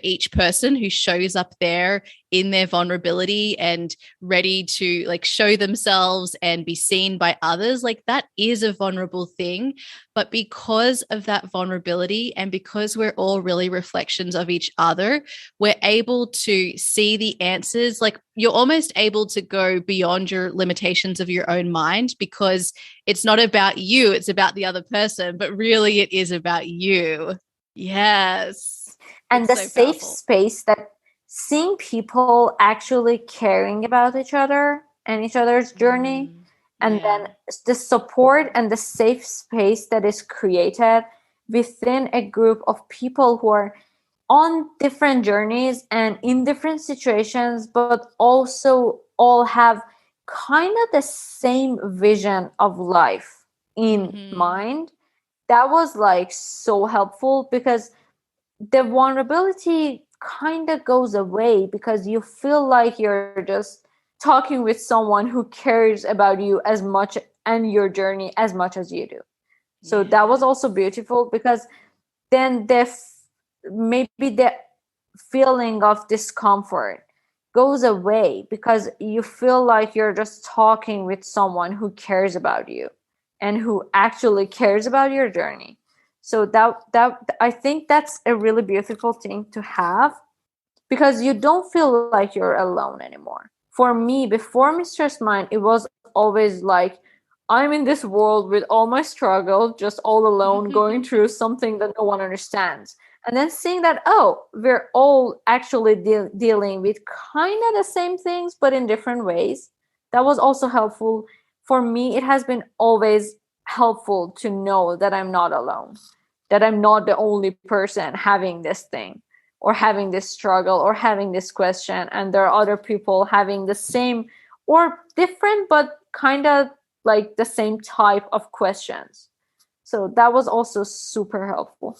each person who shows up there in their vulnerability and ready to like show themselves and be seen by others. Like that is a vulnerable thing. But because of that vulnerability and because we're all really reflections of each other, we're able to see the answers. Like you're almost able to go beyond your limitations of your own mind because it's not about you, it's about the other person, but really it is about you. Yes. And It's the so safe powerful. space that seeing people actually caring about each other and each other's journey, and then the support and the safe space that is created within a group of people who are on different journeys and in different situations, but also all have kind of the same vision of life in mind. That was like so helpful because the vulnerability kind of goes away because you feel like you're just talking with someone who cares about you as much and your journey as much as you do. So that was also beautiful because then maybe the feeling of discomfort goes away because you feel like you're just talking with someone who cares about you and who actually cares about your journey. So that I think that's a really beautiful thing to have because you don't feel like you're alone anymore. For me, before Mistress Mind, it was always like I'm in this world with all my struggle, just all alone, going through something that no one understands. And then seeing that, oh, we're all actually dealing with kind of the same things, but in different ways. That was also helpful. For me, it has been always helpful to know that I'm not alone, that I'm not the only person having this thing or having this struggle or having this question, and there are other people having the same or different but kind of like the same type of questions. So that was also super helpful.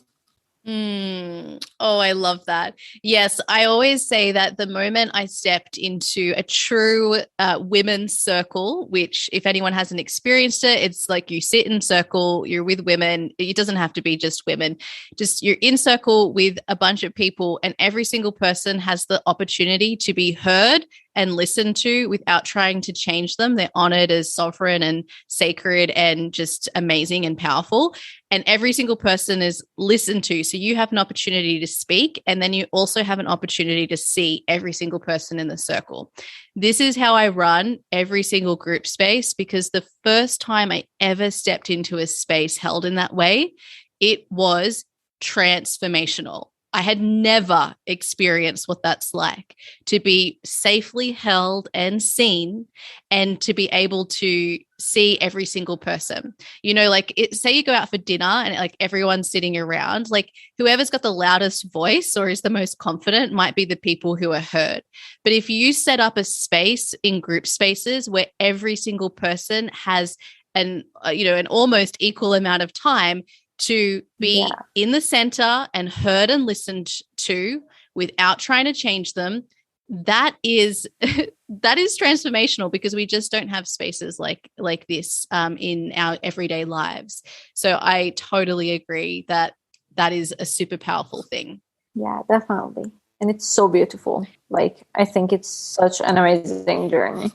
Oh, I love that. Yes, I always say that the moment I stepped into a true women's circle, which if anyone hasn't experienced it, it's like you sit in circle, you're with women. It doesn't have to be just women, just you're in circle with a bunch of people, and every single person has the opportunity to be heard and listened to without trying to change them. They're honored as sovereign and sacred and just amazing and powerful, and every single person is listened to. So you have an opportunity to speak, and then you also have an opportunity to see every single person in the circle. This is how I run every single group space, because the first time I ever stepped into a space held in that way, it was transformational. I had never experienced what that's like, to be safely held and seen, and to be able to see every single person. You know, like say you go out for dinner and like everyone's sitting around, like whoever's got the loudest voice or is the most confident might be the people who are heard. But if you set up a space in group spaces where every single person has an almost equal amount of time to be in the center and heard and listened to without trying to change them, that is that is transformational, because we just don't have spaces like this in our everyday lives. So I totally agree that that is a super powerful thing. Yeah, definitely. And it's so beautiful. Like, I think it's such an amazing journey.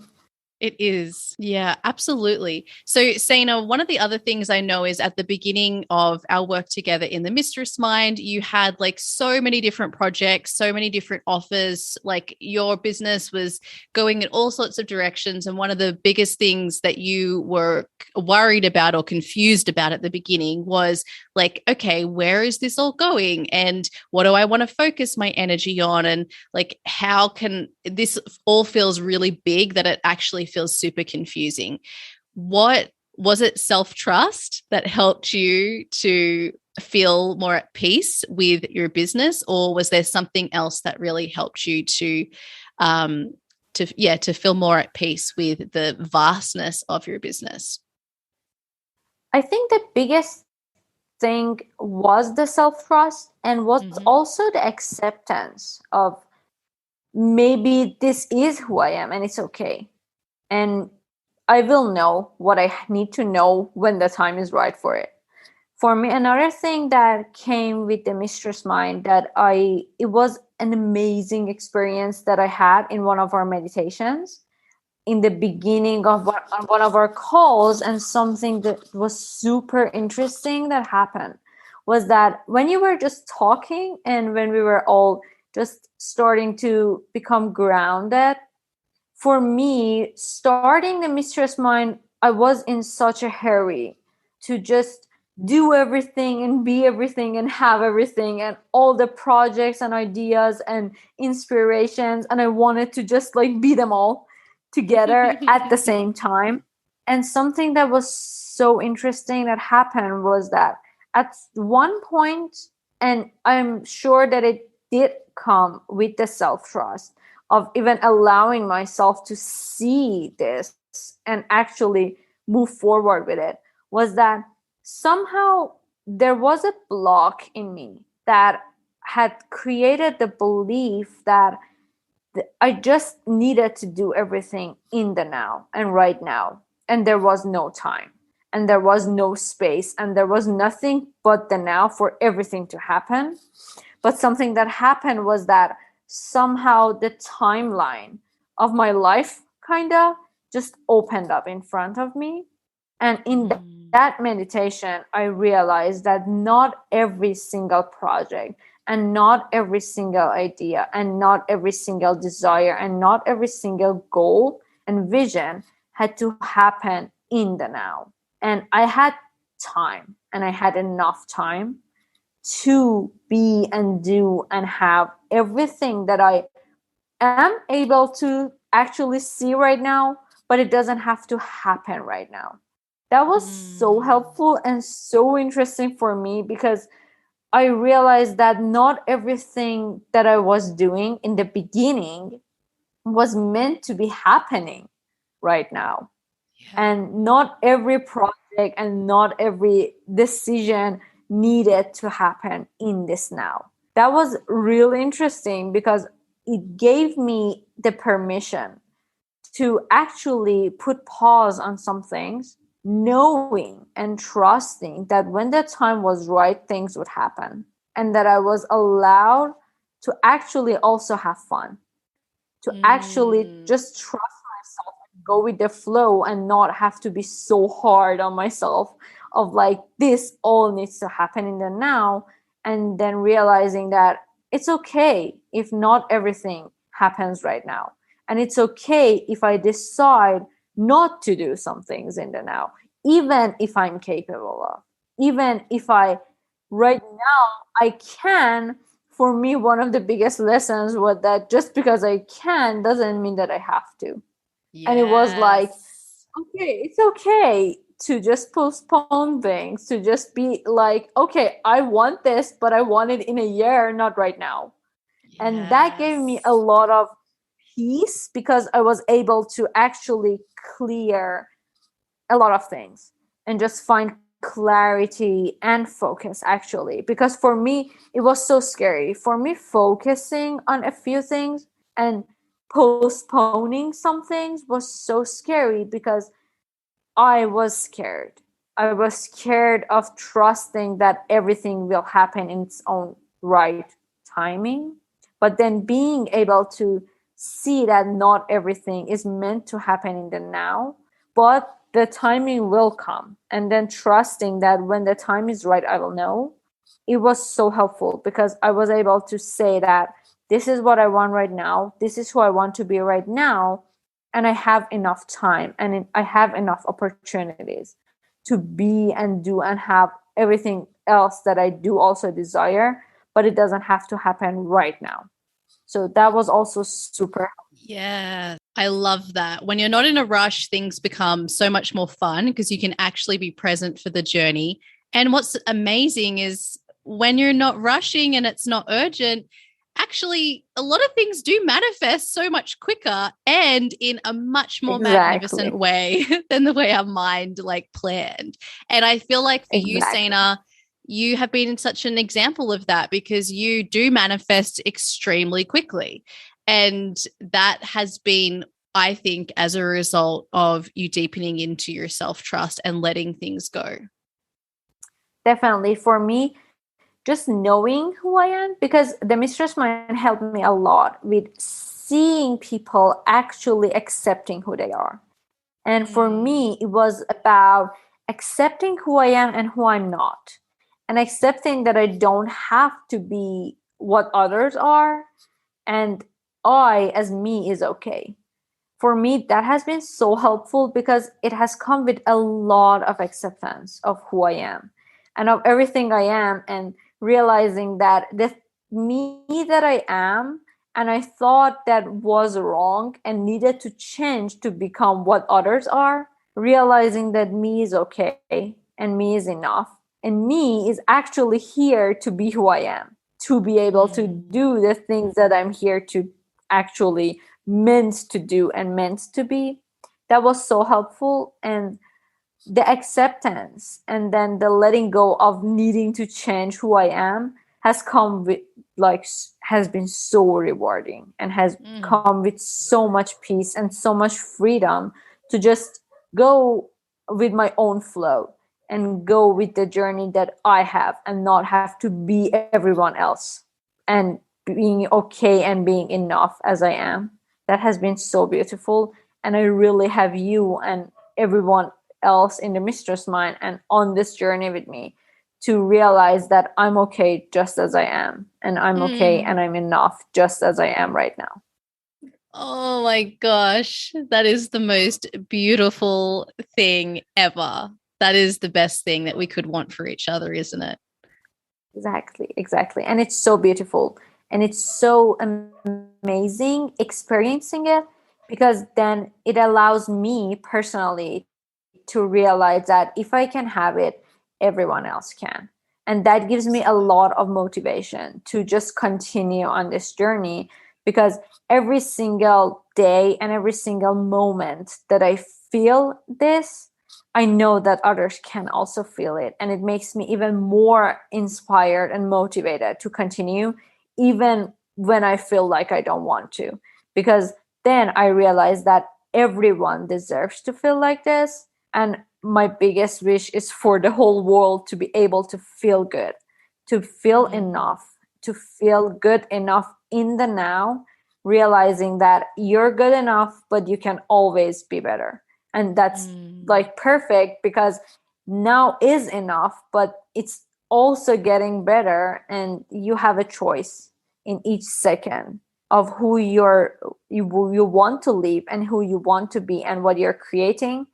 It is. Yeah, absolutely. So, Saina, one of the other things I know is at the beginning of our work together in the Mistress Mind, you had like so many different projects, so many different offers. Like your business was going in all sorts of directions. And one of the biggest things that you were worried about or confused about at the beginning was like, okay, where is this all going? And what do I want to focus my energy on? And like, how can this all feels really big that it actually feels super confusing. What was it? Self-trust that helped you to feel more at peace with your business, or was there something else that really helped you to feel more at peace with the vastness of your business? I think the biggest thing was the self-trust, and was also the acceptance of maybe this is who I am and it's okay. And I will know what I need to know when the time is right for it. For me, another thing that came with the Mistress Mind it was an amazing experience that I had in one of our meditations in the beginning of one of our calls. And something that was super interesting that happened was that when you were just talking and when we were all just starting to become grounded, for me, starting the Mistress Mind, I was in such a hurry to just do everything and be everything and have everything and all the projects and ideas and inspirations. And I wanted to just like be them all together at the same time. And something that was so interesting that happened was that at one point, and I'm sure that it did come with the self-trust of even allowing myself to see this and actually move forward with it, was that somehow there was a block in me that had created the belief that I just needed to do everything in the now and right now. And there was no time and there was no space and there was nothing but the now for everything to happen. But something that happened was that somehow the timeline of my life kind of just opened up in front of me. And in that meditation, I realized that not every single project and not every single idea and not every single desire and not every single goal and vision had to happen in the now. And I had time, and I had enough time to be and do and have everything that I am able to actually see right now, but it doesn't have to happen right now. That was so helpful and so interesting for me, because I realized that not everything that I was doing in the beginning was meant to be happening right now. Yeah. And not every project and not every decision needed to happen in this now. That was really interesting because it gave me the permission to actually put pause on some things, knowing and trusting that when the time was right, things would happen, and that I was allowed to actually also have fun, to actually just trust myself and go with the flow and not have to be so hard on myself of like, this all needs to happen in the now. And then realizing that it's okay if not everything happens right now. And it's okay if I decide not to do some things in the now, even if I'm capable of, even if I right now I can. For me, one of the biggest lessons was that just because I can doesn't mean that I have to. And it was like, okay, it's okay to just postpone things, to just be like, okay, I want this, but I want it in a year, not right now. And that gave me a lot of peace because I was able to actually clear a lot of things and just find clarity and focus, actually, because for me it was so scary. For me, focusing on a few things and postponing some things was so scary because I was scared. I was scared of trusting that everything will happen in its own right timing, but then being able to see that not everything is meant to happen in the now, but the timing will come. And then trusting that when the time is right, I will know. It was so helpful because I was able to say that this is what I want right now. This is who I want to be right now. And I have enough time and I have enough opportunities to be and do and have everything else that I do also desire, but it doesn't have to happen right now. So that was also super. Yeah, I love that. When you're not in a rush, things become so much more fun because you can actually be present for the journey. And what's amazing is when you're not rushing and it's not urgent, actually a lot of things do manifest so much quicker and in a much more magnificent way than the way our mind like planned. And I feel like for you, Saina, you have been such an example of that because you do manifest extremely quickly. And that has been, I think, as a result of you deepening into your self-trust and letting things go. Definitely. For me, just knowing who I am, because the mistress mind helped me a lot with seeing people actually accepting who they are. And for me, it was about accepting who I am and who I'm not, and accepting that I don't have to be what others are, and I, as me, is okay. For me, that has been so helpful because it has come with a lot of acceptance of who I am and of everything I am, and realizing that the me that I am and I thought that was wrong and needed to change to become what others are, realizing that me is okay and me is enough and me is actually here to be who I am, to be able to do the things that I'm here to actually meant to do and meant to be. That was so helpful. And the acceptance and then the letting go of needing to change who I am has come with like has been so rewarding and has come with so much peace and so much freedom to just go with my own flow and go with the journey that I have and not have to be everyone else, and being okay and being enough as I am. That has been so beautiful. And I really have you and everyone else in the mistress mind and on this journey with me to realize that I'm okay just as I am, and I'm okay and I'm enough just as I am right now. Oh my gosh, that is the most beautiful thing ever. That is the best thing that we could want for each other, isn't it? Exactly. And it's so beautiful and it's so amazing experiencing it, because then it allows me personally to realize that if I can have it, everyone else can. And that gives me a lot of motivation to just continue on this journey, because every single day and every single moment that I feel this, I know that others can also feel it. And it makes me even more inspired and motivated to continue, even when I feel like I don't want to. Because then I realize that everyone deserves to feel like this. And my biggest wish is for the whole world to be able to feel good, to feel enough, to feel good enough in the now, realizing that you're good enough, but you can always be better. And that's like perfect, because now is enough, but it's also getting better, and you have a choice in each second of who you want to live and who you want to be and what you're creating.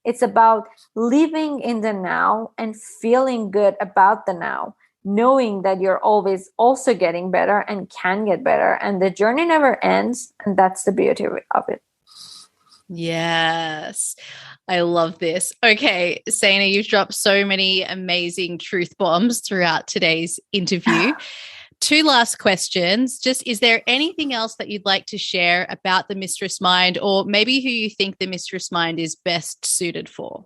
It's about living in the now and feeling good about the now, knowing that you're always also getting better and can get better, and the journey never ends, and that's the beauty of it. Yes, I love this. Okay, Saina, you've dropped so many amazing truth bombs throughout today's interview. Two last questions. Just, is there anything else that you'd like to share about the Mistress Mind, or maybe who you think the Mistress Mind is best suited for?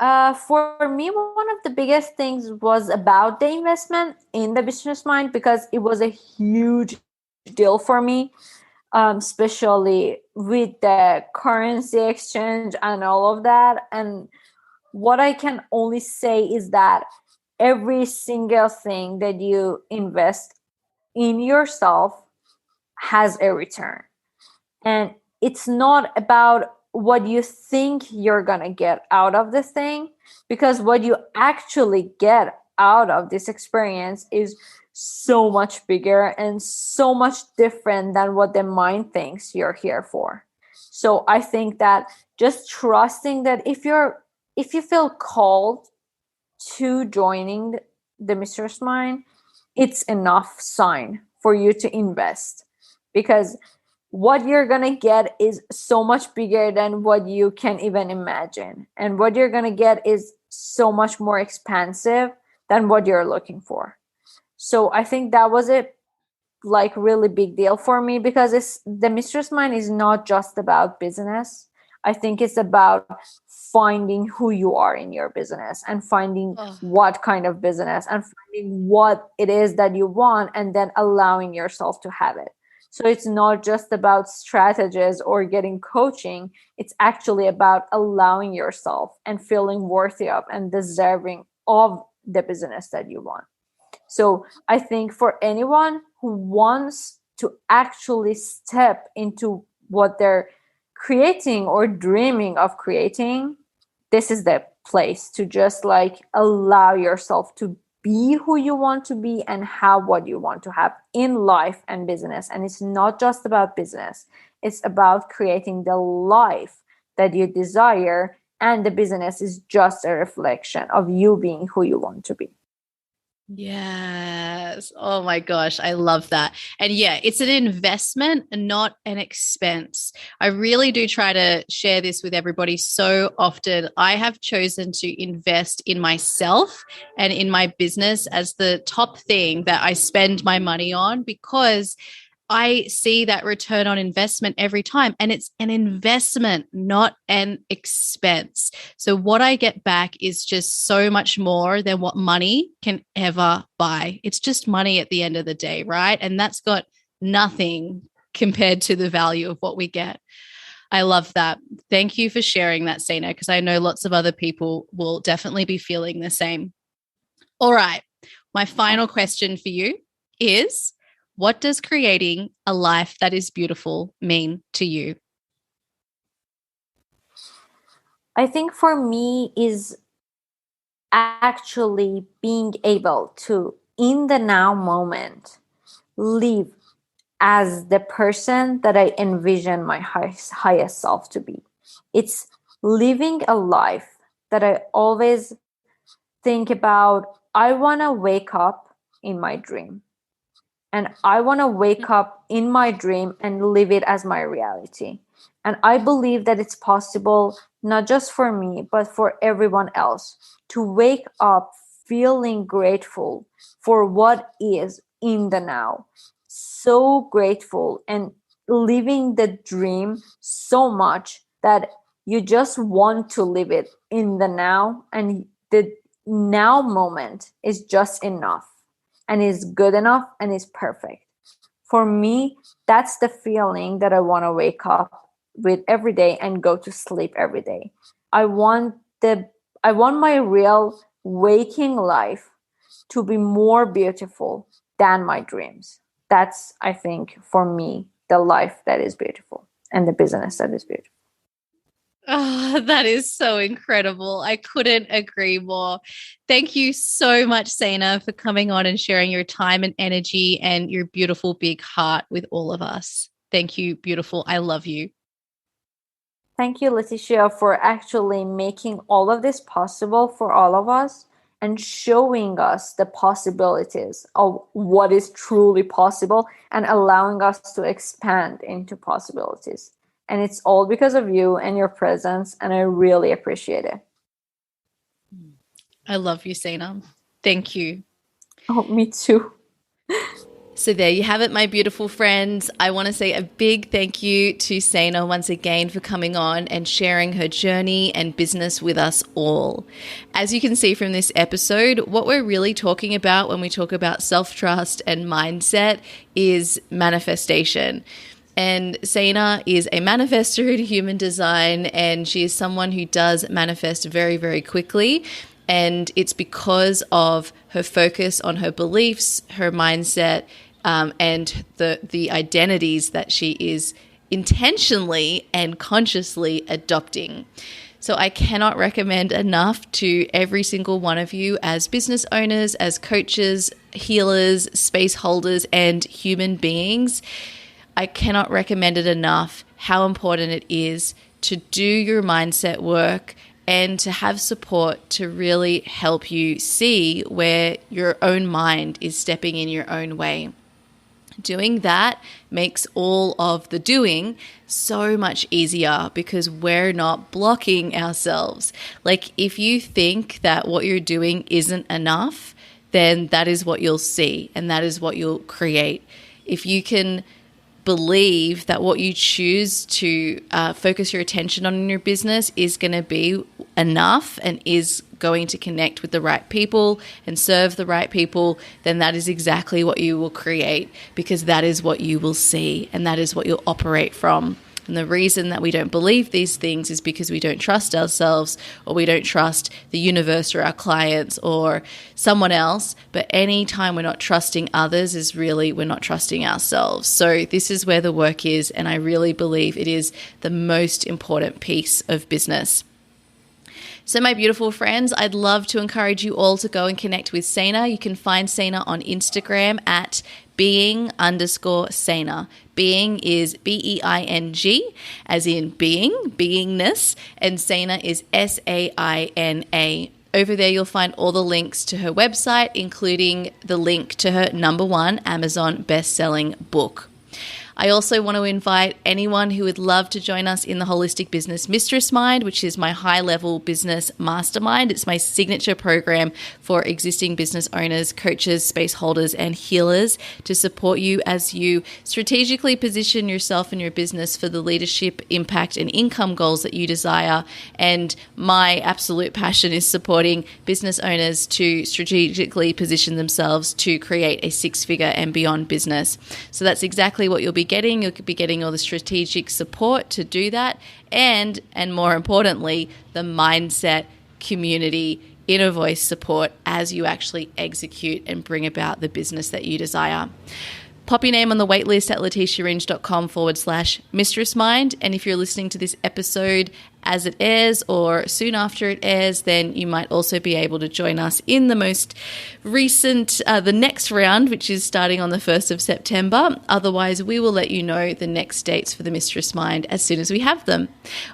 For me, one of the biggest things was about the investment in the Business Mind, because it was a huge deal for me, especially with the currency exchange and all of that. And what I can only say is that every single thing that you invest in yourself has a return. And it's not about what you think you're going to get out of this thing, because what you actually get out of this experience is so much bigger and so much different than what the mind thinks you're here for. So I think that just trusting that if you feel called to joining the Mistress Mind, it's enough sign for you to invest, because what you're gonna get is so much bigger than what you can even imagine, and what you're gonna get is so much more expansive than what you're looking for. So I think that was a like really big deal for me, because it's the Mistress Mind is not just about business. I think it's about finding who you are in your business, and finding what kind of business, and finding what it is that you want, and then allowing yourself to have it. So it's not just about strategies or getting coaching. It's actually about allowing yourself and feeling worthy of and deserving of the business that you want. So I think for anyone who wants to actually step into what they're creating or dreaming of creating, this is the place to just like allow yourself to be who you want to be and have what you want to have in life and business. And it's not just about business, it's about creating the life that you desire, and the business is just a reflection of you being who you want to be. Yes. Oh my gosh. I love that. And yeah, it's an investment and not an expense. I really do try to share this with everybody so often. I have chosen to invest in myself and in my business as the top thing that I spend my money on, because I see that return on investment every time, and it's an investment, not an expense. So what I get back is just so much more than what money can ever buy. It's just money at the end of the day, right? And that's got nothing compared to the value of what we get. I love that. Thank you for sharing that, Saina, because I know lots of other people will definitely be feeling the same. All right. My final question for you is, what does creating a life that is beautiful mean to you? I think for me is actually being able to, in the now moment, live as the person that I envision my highest self to be. It's living a life that I always think about. I want to wake up in my dream. And I want to wake up in my dream and live it as my reality. And I believe that it's possible, not just for me, but for everyone else, to wake up feeling grateful for what is in the now. So grateful, and living the dream so much that You just want to live it in the now, and the now moment is just enough and is good enough and is perfect. For me, that's the feeling that I want to wake up with every day and go to sleep every day. I want my real waking life to be more beautiful than my dreams. That's, I think, for me, the life that is beautiful and the business that is beautiful. Oh, that is so incredible. I couldn't agree more. Thank you so much, Saina, for coming on and sharing your time and energy and your beautiful big heart with all of us. Thank you, beautiful. I love you. Thank you, Leticia, for actually making all of this possible for all of us and showing us the possibilities of what is truly possible and allowing us to expand into possibilities. And it's all because of you and your presence, and I really appreciate it. I love you, Saina. Thank you. Oh, me too. So there you have it, my beautiful friends. I want to say a big thank you to Saina once again for coming on and sharing her journey and business with us all. As you can see from this episode, what we're really talking about when we talk about self-trust and mindset is manifestation. And Saina is a manifestor in human design, and she is someone who does manifest very, very quickly. And it's because of her focus on her beliefs, her mindset, and the identities that she is intentionally and consciously adopting. So I cannot recommend enough to every single one of you as business owners, as coaches, healers, space holders, and human beings. I cannot recommend it enough how important it is to do your mindset work and to have support to really help you see where your own mind is stepping in your own way. Doing that makes all of the doing so much easier because we're not blocking ourselves. Like if you think that what you're doing isn't enough, then that is what you'll see and that is what you'll create. If you can believe that what you choose to focus your attention on in your business is going to be enough and is going to connect with the right people and serve the right people, then that is exactly what you will create because that is what you will see and that is what you'll operate from. And the reason that we don't believe these things is because we don't trust ourselves or we don't trust the universe or our clients or someone else. But any time we're not trusting others is really we're not trusting ourselves. So this is where the work is. And I really believe it is the most important piece of business. So my beautiful friends, I'd love to encourage you all to go and connect with Saina. You can find Saina on Instagram at being_Saina. Being is BEING, as in being, beingness, and Saina is SAINA. Over there, you'll find all the links to her website, including the link to her #1 Amazon best-selling book. I also want to invite anyone who would love to join us in the Holistic Business Mistress Mind, which is my high-level business mastermind. It's my signature program for existing business owners, coaches, space holders, and healers to support you as you strategically position yourself and your business for the leadership, impact, and income goals that you desire. And my absolute passion is supporting business owners to strategically position themselves to create a six-figure and beyond business. So that's exactly what you'll be getting. You'll be getting all the strategic support to do that, and more importantly, the mindset, community, inner voice support as you actually execute and bring about the business that you desire. Pop your name on the waitlist at leticiaringe.com/mistress mind. And if you're listening to this episode as it airs or soon after it airs, then you might also be able to join us in the most recent, the next round, which is starting on the 1st of September. Otherwise, we will let you know the next dates for the Mistress Mind as soon as we have them.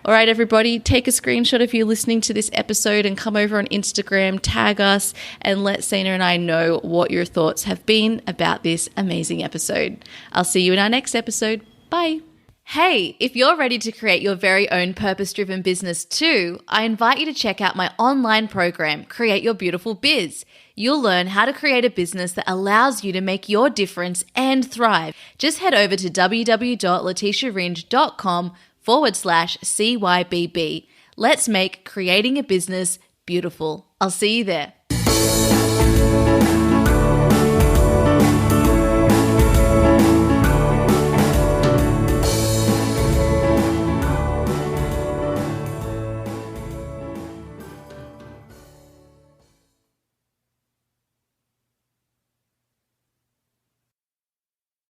All right, everybody, take a screenshot if you're listening to this episode and come over on Instagram, tag us, and let Saina and I know what your thoughts have been about this amazing episode. I'll see you in our next episode. Bye. Hey, if you're ready to create your very own purpose-driven business too, I invite you to check out my online program, Create Your Beautiful Biz. You'll learn how to create a business that allows you to make your difference and thrive. Just head over to www.leticiaringe.com/CYBB. Let's make creating a business beautiful. I'll see you there.